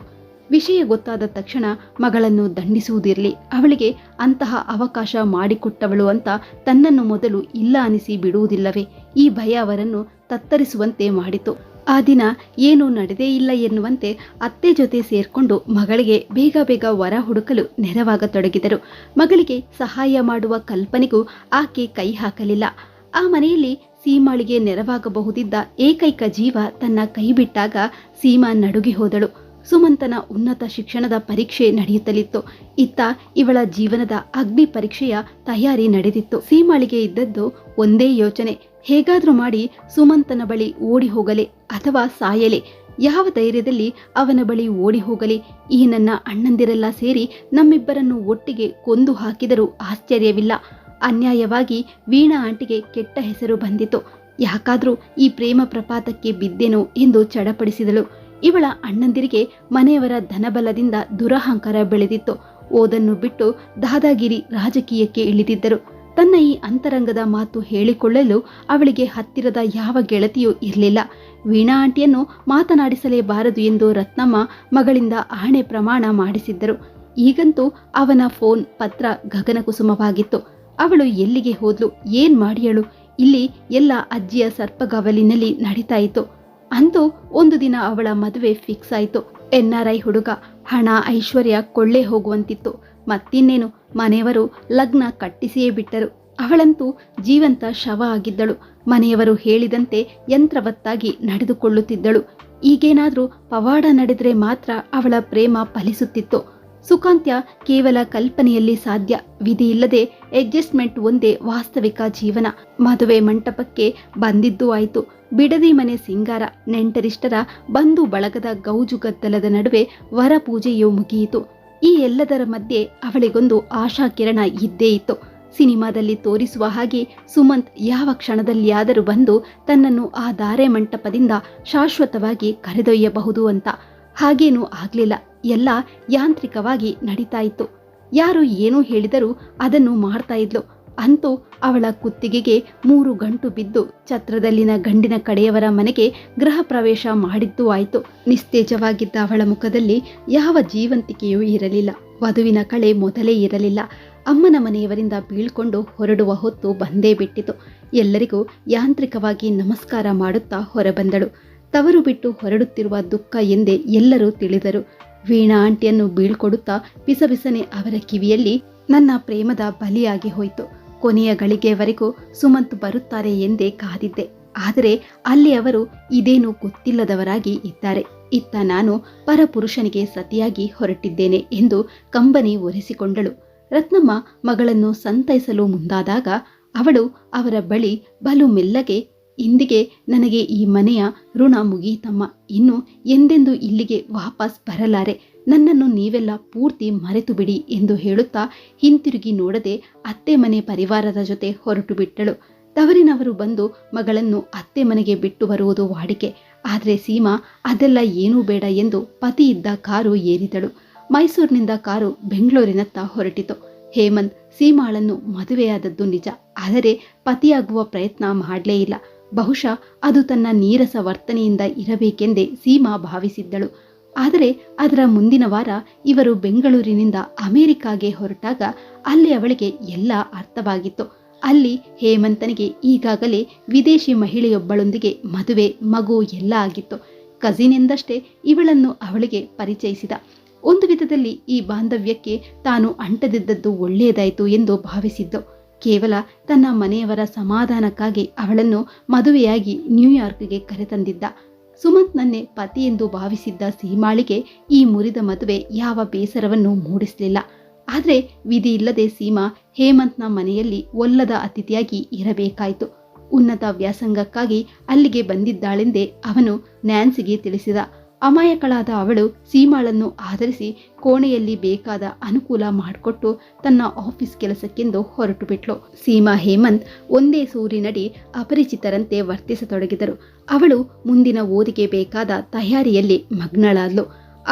ವಿಷಯ ಗೊತ್ತಾದ ತಕ್ಷಣ ಮಗಳನ್ನು ದಂಡಿಸುವುದಿರಲಿ, ಅವಳಿಗೆ ಅಂತಹ ಅವಕಾಶ ಮಾಡಿಕೊಟ್ಟವಳು ಅಂತ ತನ್ನನ್ನು ಮೊದಲು ಇಲ್ಲ ಅನಿಸಿ ಬಿಡುವುದಿಲ್ಲವೇ? ಈ ಭಯ ಅವರನ್ನು ತತ್ತರಿಸುವಂತೆ ಮಾಡಿತು. ಆ ದಿನ ಏನೂ ನಡೆದೇ ಇಲ್ಲ ಎನ್ನುವಂತೆ ಅತ್ತೆ ಜೊತೆ ಸೇರ್ಕೊಂಡು ಮಗಳಿಗೆ ಬೇಗ ಬೇಗ ವರ ಹುಡುಕಲು ನೆರವಾಗತೊಡಗಿದರು. ಮಗಳಿಗೆ ಸಹಾಯ ಮಾಡುವ ಕಲ್ಪನೆಗೂ ಆಕೆ ಕೈ ಹಾಕಲಿಲ್ಲ. ಆ ಮನೆಯಲ್ಲಿ ಸೀಮಾಳಿಗೆ ನೆರವಾಗಬಹುದಿದ್ದ ಏಕೈಕ ಜೀವ ತನ್ನ ಕೈ ಬಿಟ್ಟಾಗ ಸೀಮಾ ನಡುಗಿ ಹೋದಳು. ಸುಮಂತನ ಉನ್ನತ ಶಿಕ್ಷಣದ ಪರೀಕ್ಷೆ ನಡೆಯುತ್ತಲಿತ್ತು. ಇತ್ತ ಇವಳ ಜೀವನದ ಅಗ್ನಿ ಪರೀಕ್ಷೆಯ ತಯಾರಿ ನಡೆದಿತ್ತು. ಸೀಮಾಳಿಗೆ ಇದ್ದದ್ದು ಒಂದೇ ಯೋಚನೆ, ಹೇಗಾದ್ರೂ ಮಾಡಿ ಸುಮಂತನ ಬಳಿ ಓಡಿ ಹೋಗಲೆ ಅಥವಾ ಸಾಯಲೆ. ಯಾವ ಧೈರ್ಯದಲ್ಲಿ ಅವನ ಬಳಿ ಓಡಿ ಹೋಗಲಿ? ಈ ನನ್ನ ಅಣ್ಣಂದಿರೆಲ್ಲ ಸೇರಿ ನಮ್ಮಿಬ್ಬರನ್ನು ಒಟ್ಟಿಗೆ ಕೊಂದು ಹಾಕಿದರೂ ಆಶ್ಚರ್ಯವಿಲ್ಲ. ಅನ್ಯಾಯವಾಗಿ ವೀಣಾ ಆಂಟಿಗೆ ಕೆಟ್ಟ ಹೆಸರು ಬಂದಿತು. ಯಾಕಾದ್ರೂ ಈ ಪ್ರೇಮ ಪ್ರಪಾತಕ್ಕೆ ಬಿದ್ದೆನೋ ಎಂದು ಚಡಪಡಿಸಿದಳು. ಇವಳ ಅಣ್ಣಂದಿರಿಗೆ ಮನೆಯವರ ಧನಬಲದಿಂದ ದುರಹಂಕಾರ ಬೆಳೆದಿತ್ತು. ಓದನ್ನು ಬಿಟ್ಟು ದಾದಾಗಿರಿ ರಾಜಕೀಯಕ್ಕೆ ಇಳಿದಿದ್ದರು. ತನ್ನ ಈ ಅಂತರಂಗದ ಮಾತು ಹೇಳಿಕೊಳ್ಳಲು ಅವಳಿಗೆ ಹತ್ತಿರದ ಯಾವ ಗೆಳತಿಯೂ ಇರಲಿಲ್ಲ. ವೀಣಾ ಆಂಟಿಯನ್ನು ಮಾತನಾಡಿಸಲೇಬಾರದು ಎಂದು ರತ್ನಮ್ಮ ಮಗಳಿಂದ ಆಣೆ ಪ್ರಮಾಣ ಮಾಡಿಸಿದ್ದರು. ಈಗಂತೂ ಅವನ ಫೋನ್, ಪತ್ರ ಗಗನಕುಸುಮವಾಗಿತ್ತು. ಅವಳು ಎಲ್ಲಿಗೆ ಹೋದ್ಲು, ಏನ್ ಮಾಡಿಯಳು? ಇಲ್ಲಿ ಎಲ್ಲ ಅಜ್ಜಿಯ ಸರ್ಪಗವಲಿನಲ್ಲಿ ನಡೀತಾ ಇತ್ತು. ಅಂತೂ ಒಂದು ದಿನ ಅವಳ ಮದುವೆ ಫಿಕ್ಸ್ ಆಯಿತು. NRI ಹುಡುಗ, ಹಣ ಐಶ್ವರ್ಯ ಕೊಳ್ಳೆ ಹೋಗುವಂತಿತ್ತು. ಮತ್ತಿನ್ನೇನು, ಮನೆಯವರು ಲಗ್ನ ಕಟ್ಟಿಸಿಯೇ ಬಿಟ್ಟರು. ಅವಳಂತೂ ಜೀವಂತ ಶವ ಆಗಿದ್ದಳು. ಮನೆಯವರು ಹೇಳಿದಂತೆ ಯಂತ್ರವತ್ತಾಗಿ ನಡೆದುಕೊಳ್ಳುತ್ತಿದ್ದಳು. ಈಗೇನಾದ್ರೂ ಪವಾಡ ನಡೆದರೆ ಮಾತ್ರ ಅವಳ ಪ್ರೇಮ ಫಲಿಸುತ್ತಿತ್ತು. ಸುಖಾಂತ್ಯ ಕೇವಲ ಕಲ್ಪನೆಯಲ್ಲಿ ಸಾಧ್ಯ. ವಿಧಿ ಇಲ್ಲದೆ ಅಡ್ಜಸ್ಟ್ಮೆಂಟ್ ಒಂದೇ ವಾಸ್ತವಿಕ ಜೀವನ. ಮದುವೆ ಮಂಟಪಕ್ಕೆ ಬಂದಿದ್ದೂ ಆಯಿತು. ಬಿಡದಿ ಮನೆ ಸಿಂಗಾರ, ನೆಂಟರಿಷ್ಟರ ಬಂಧು ಬಳಗದ ಗೌಜು ಗದ್ದಲದ ನಡುವೆ ವರ ಪೂಜೆಯೂ ಮುಗಿಯಿತು. ಈ ಎಲ್ಲದರ ಮಧ್ಯೆ ಅವಳಿಗೊಂದು ಆಶಾಕಿರಣ ಇದ್ದೇ ಇತ್ತು. ಸಿನಿಮಾದಲ್ಲಿ ತೋರಿಸುವ ಹಾಗೆ ಸುಮಂತ್ ಯಾವ ಕ್ಷಣದಲ್ಲಿಯಾದರೂ ಬಂದು ತನ್ನನ್ನು ಆ ಧಾರೆ ಮಂಟಪದಿಂದ ಶಾಶ್ವತವಾಗಿ ಕರೆದೊಯ್ಯಬಹುದು ಅಂತ. ಹಾಗೇನೂ ಆಗ್ಲಿಲ್ಲ. ಎಲ್ಲ ಯಾಂತ್ರಿಕವಾಗಿ ನಡೀತಾ ಇತ್ತು. ಯಾರು ಏನೂ ಹೇಳಿದರೂ ಅದನ್ನು ಮಾಡ್ತಾ ಇದ್ಲು. ಅಂತೂ ಅವಳ ಕುತ್ತಿಗೆಗೆ 3 ಗಂಟು ಬಿದ್ದು ಛತ್ರದಲ್ಲಿನ ಗಂಡಿನ ಕಡೆಯವರ ಮನೆಗೆ ಗೃಹ ಪ್ರವೇಶ ಮಾಡಿದ್ದೂ ಆಯಿತು. ನಿಸ್ತೇಜವಾಗಿದ್ದ ಅವಳ ಮುಖದಲ್ಲಿ ಯಾವ ಜೀವಂತಿಕೆಯೂ ಇರಲಿಲ್ಲ. ವಧುವಿನ ಕಳೆ ಮೊದಲೇ ಇರಲಿಲ್ಲ. ಅಮ್ಮನ ಮನೆಯವರಿಂದ ಬೀಳ್ಕೊಂಡು ಹೊರಡುವ ಹೊತ್ತು ಬಂದೇ ಬಿಟ್ಟಿತು. ಎಲ್ಲರಿಗೂ ಯಾಂತ್ರಿಕವಾಗಿ ನಮಸ್ಕಾರ ಮಾಡುತ್ತಾ ಹೊರಬಂದಳು. ತವರು ಬಿಟ್ಟು ಹೊರಡುತ್ತಿರುವ ದುಃಖ ಎಂದೇ ಎಲ್ಲರೂ ತಿಳಿದರು. ವೀಣಾ ಆಂಟಿಯನ್ನು ಬೀಳ್ಕೊಡುತ್ತಾ ಪಿಸಪಿಸನೆ ಅವರ ಕಿವಿಯಲ್ಲಿ, ನನ್ನ ಪ್ರೇಮದ ಬಲಿಯಾಗಿ ಹೋಯಿತು. ಕೊನೆಯ ಗಳಿಗೆಯವರೆಗೂ ಸುಮಂತ್ ಬರುತ್ತಾರೆ ಎಂದೇ ಕಾದಿದ್ದೆ. ಆದರೆ ಅಲ್ಲಿ ಅವರು ಇದೇನು ಗೊತ್ತಿಲ್ಲದವರಾಗಿ ಇದ್ದಾರೆ. ಇತ್ತ ನಾನು ಪರಪುರುಷನಿಗೆ ಸತಿಯಾಗಿ ಹೊರಟಿದ್ದೇನೆ ಎಂದು ಕಂಬನಿ ಒರೆಸಿಕೊಂಡಳು. ರತ್ನಮ್ಮ ಮಗಳನ್ನು ಸಂತೈಸಲು ಮುಂದಾದಾಗ ಅವಳು ಅವರ ಬಳಿ ಬಲು ಮೆಲ್ಲಗೆ, ಇಂದಿಗೆ ನನಗೆ ಈ ಮನೆಯ ಋಣ ಮುಗಿಯಿತಮ್ಮ. ಇನ್ನು ಎಂದೆಂದು ಇಲ್ಲಿಗೆ ವಾಪಸ್ ಬರಲಾರೆ. ನನ್ನನ್ನು ನೀವೆಲ್ಲ ಪೂರ್ತಿ ಮರೆತು ಬಿಡಿ ಎಂದು ಹೇಳುತ್ತಾ ಹಿಂತಿರುಗಿ ನೋಡದೆ ಅತ್ತೆ ಮನೆ ಪರಿವಾರದ ಜೊತೆ ಹೊರಟು ಬಿಟ್ಟಳು. ತವರಿನವರು ಬಂದು ಮಗಳನ್ನು ಅತ್ತೆ ಮನೆಗೆ ಬಿಟ್ಟು ಬರುವುದು ವಾಡಿಕೆ. ಆದರೆ ಸೀಮಾ ಅದೆಲ್ಲ ಏನೂ ಬೇಡ ಎಂದು ಪತಿ ಇದ್ದ ಕಾರು ಏರಿದಳು. ಮೈಸೂರಿನಿಂದ ಕಾರು ಬೆಂಗಳೂರಿನತ್ತ ಹೊರಟಿತು. ಹೇಮಂತ್ ಸೀಮಾಳನ್ನು ಮದುವೆಯಾದದ್ದು ನಿಜ, ಆದರೆ ಪತಿಯಾಗುವ ಪ್ರಯತ್ನ ಮಾಡಲೇ ಇಲ್ಲ. ಬಹುಶಃ ಅದು ತನ್ನ ನೀರಸ ವರ್ತನೆಯಿಂದ ಇರಬೇಕೆಂದೇ ಸೀಮಾ ಭಾವಿಸಿದ್ದಳು. ಆದರೆ ಅದರ ಮುಂದಿನ ವಾರ ಇವರು ಬೆಂಗಳೂರಿನಿಂದ ಅಮೆರಿಕಾಗೆ ಹೊರಟಾಗ ಅಲ್ಲಿ ಅವಳಿಗೆ ಎಲ್ಲ ಅರ್ಥವಾಗಿತ್ತು. ಅಲ್ಲಿ ಹೇಮಂತನಿಗೆ ಈಗಾಗಲೇ ವಿದೇಶಿ ಮಹಿಳೆಯೊಬ್ಬಳೊಂದಿಗೆ ಮದುವೆ, ಮಗು ಎಲ್ಲ ಆಗಿತ್ತು. ಕಸಿನ್ ಎಂದಷ್ಟೇ ಇವಳನ್ನು ಅವಳಿಗೆ ಪರಿಚಯಿಸಿದ. ಒಂದು ವಿಧದಲ್ಲಿ ಈ ಬಾಂಧವ್ಯಕ್ಕೆ ತಾನು ಅಂಟದಿದ್ದದ್ದು ಒಳ್ಳೆಯದಾಯಿತು ಎಂದು ಭಾವಿಸಿದ್ದು. ಕೇವಲ ತನ್ನ ಮನೆಯವರ ಸಮಾಧಾನಕ್ಕಾಗಿ ಅವಳನ್ನು ಮದುವೆಯಾಗಿ ನ್ಯೂಯಾರ್ಕ್ಗೆ ಕರೆತಂದಿದ್ದ. ಸುಮಂತ್ನನ್ನೇ ಪತಿ ಎಂದು ಭಾವಿಸಿದ್ದ ಸೀಮಾಳಿಗೆ ಈ ಮುರಿದ ಮದುವೆ ಯಾವ ಬೇಸರವನ್ನು ಮೂಡಿಸಲಿಲ್ಲ. ಆದರೆ ವಿಧಿ ಇಲ್ಲದೆ ಸೀಮಾ ಹೇಮಂತ್ನ ಮನೆಯಲ್ಲಿ ಒಲ್ಲದ ಅತಿಥಿಯಾಗಿ ಇರಬೇಕಾಯಿತು. ಉನ್ನತ ವ್ಯಾಸಂಗಕ್ಕಾಗಿ ಅಲ್ಲಿಗೆ ಬಂದಿದ್ದಾಳೆಂದೇ ಅವನು ನ್ಯಾನ್ಸಿಗೆ ತಿಳಿಸಿದ. ಅಮಾಯಕಳಾದ ಅವಳು ಸೀಮಾಳನ್ನು ಆಧರಿಸಿ ಕೋಣೆಯಲ್ಲಿ ಬೇಕಾದ ಅನುಕೂಲ ಮಾಡಿಕೊಟ್ಟು ತನ್ನ ಆಫೀಸ್ ಕೆಲಸಕ್ಕೆಂದು ಹೊರಟು ಬಿಟ್ಲು. ಸೀಮಾ ಹೇಮಂತ್ ಒಂದೇ ಸೂರಿನಡಿ ಅಪರಿಚಿತರಂತೆ ವರ್ತಿಸತೊಡಗಿದರು. ಅವಳು ಮುಂದಿನ ಓದಿಗೆ ಬೇಕಾದ ತಯಾರಿಯಲ್ಲಿ ಮಗ್ನಳಾದ್ಲು.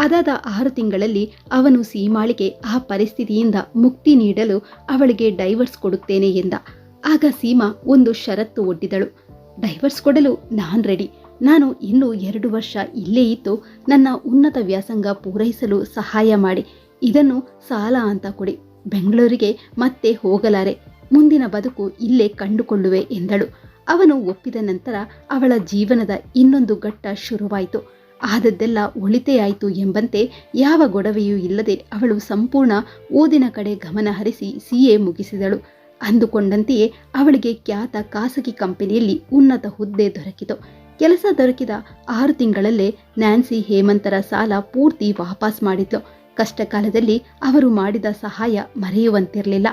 ಅದಾದ 6 ತಿಂಗಳಲ್ಲಿ ಅವನು ಸೀಮಾಳಿಗೆ ಆ ಪರಿಸ್ಥಿತಿಯಿಂದ ಮುಕ್ತಿ ನೀಡಲು ಅವಳಿಗೆ ಡೈವರ್ಸ್ ಕೊಡುತ್ತೇನೆ ಎಂದ. ಆಗ ಸೀಮಾ ಒಂದು ಷರತ್ತು ಒಡ್ಡಿದಳು. ಡೈವರ್ಸ್ ಕೊಡಲು ನಾನ್ ರೆಡಿ. ನಾನು ಇನ್ನೂ 2 ವರ್ಷ ಇಲ್ಲೇ ಇದ್ದು ನನ್ನ ಉನ್ನತ ವ್ಯಾಸಂಗ ಪೂರೈಸಲು ಸಹಾಯ ಮಾಡಿ. ಇದನ್ನು ಸಾಲ ಅಂತ ಕೊಡಿ. ಬೆಂಗಳೂರಿಗೆ ಮತ್ತೆ ಹೋಗಲಾರೆ. ಮುಂದಿನ ಬದುಕು ಇಲ್ಲೇ ಕಂಡುಕೊಳ್ಳುವೆ ಎಂದಳು. ಅವನು ಒಪ್ಪಿದ ನಂತರ ಅವಳ ಜೀವನದ ಇನ್ನೊಂದು ಘಟ್ಟ ಶುರುವಾಯಿತು. ಆದದ್ದೆಲ್ಲ ಒಳಿತೇ ಆಯಿತು ಎಂಬಂತೆ ಯಾವ ಗೊಡವೆಯೂ ಇಲ್ಲದೆ ಅವಳು ಸಂಪೂರ್ಣ ಓದಿನ ಕಡೆ ಗಮನ ಹರಿಸಿ CA ಮುಗಿಸಿದಳು. ಅಂದುಕೊಂಡಂತೆಯೇ ಅವಳಿಗೆ ಖ್ಯಾತ ಖಾಸಗಿ ಕಂಪನಿಯಲ್ಲಿ ಉನ್ನತ ಹುದ್ದೆ ದೊರಕಿತು. ಕೆಲಸ ದೊರಕಿದ 6 ತಿಂಗಳಲ್ಲೇ ನ್ಯಾನ್ಸಿ ಹೇಮಂತರ ಸಾಲ ಪೂರ್ತಿ ವಾಪಸ್ ಮಾಡಿದ್ಲು. ಕಷ್ಟಕಾಲದಲ್ಲಿ ಅವರು ಮಾಡಿದ ಸಹಾಯ ಮರೆಯುವಂತಿರಲಿಲ್ಲ.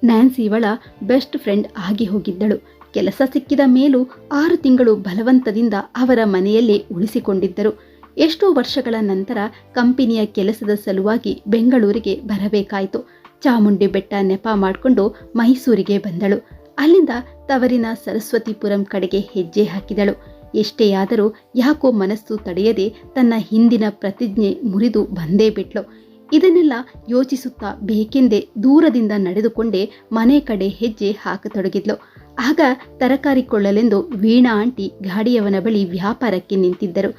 ನ್ಯಾನ್ಸಿ ಇವಳ ಬೆಸ್ಟ್ ಫ್ರೆಂಡ್ ಆಗಿ ಹೋಗಿದ್ದಳು. ಕೆಲಸ ಸಿಕ್ಕಿದ ಮೇಲೂ 6 ತಿಂಗಳು ಬಲವಂತದಿಂದ ಅವರ ಮನೆಯಲ್ಲೇ ಉಳಿಸಿಕೊಂಡಿದ್ದರು. ಎಷ್ಟೋ ವರ್ಷಗಳ ನಂತರ ಕಂಪನಿಯ ಕೆಲಸದ ಸಲುವಾಗಿ ಬೆಂಗಳೂರಿಗೆ ಬರಬೇಕಾಯಿತು. ಚಾಮುಂಡಿ ಬೆಟ್ಟ ನೆಪ ಮಾಡಿಕೊಂಡು ಮೈಸೂರಿಗೆ ಬಂದಳು. ಅಲ್ಲಿಂದ ತವರಿನ ಸರಸ್ವತಿಪುರಂ ಕಡೆಗೆ ಹೆಜ್ಜೆ ಹಾಕಿದಳು. ಎಷ್ಟೇ ಆದರೂ ಯಾಕೋ ಮನಸ್ಸು ತಡೆಯದೆ ತನ್ನ ಹಿಂದಿನ ಪ್ರತಿಜ್ಞೆ ಮುರಿದು ಬಂದೇ ಬಿಟ್ಲು. ಇದನ್ನೆಲ್ಲ ಯೋಚಿಸುತ್ತಾ ಬೇಕೆಂದೇ ದೂರದಿಂದ ನಡೆದುಕೊಂಡೇ ಮನೆ ಕಡೆ ಹೆಜ್ಜೆ ಹಾಕತೊಡಗಿದ್ಲು. ಆಗ ತರಕಾರಿ ಕೊಳ್ಳಲೆಂದು ವೀಣಾ ಆಂಟಿ ಗಾಡಿಯವನ ಬಳಿ ವ್ಯಾಪಾರಕ್ಕೆ ನಿಂತಿದ್ದರು.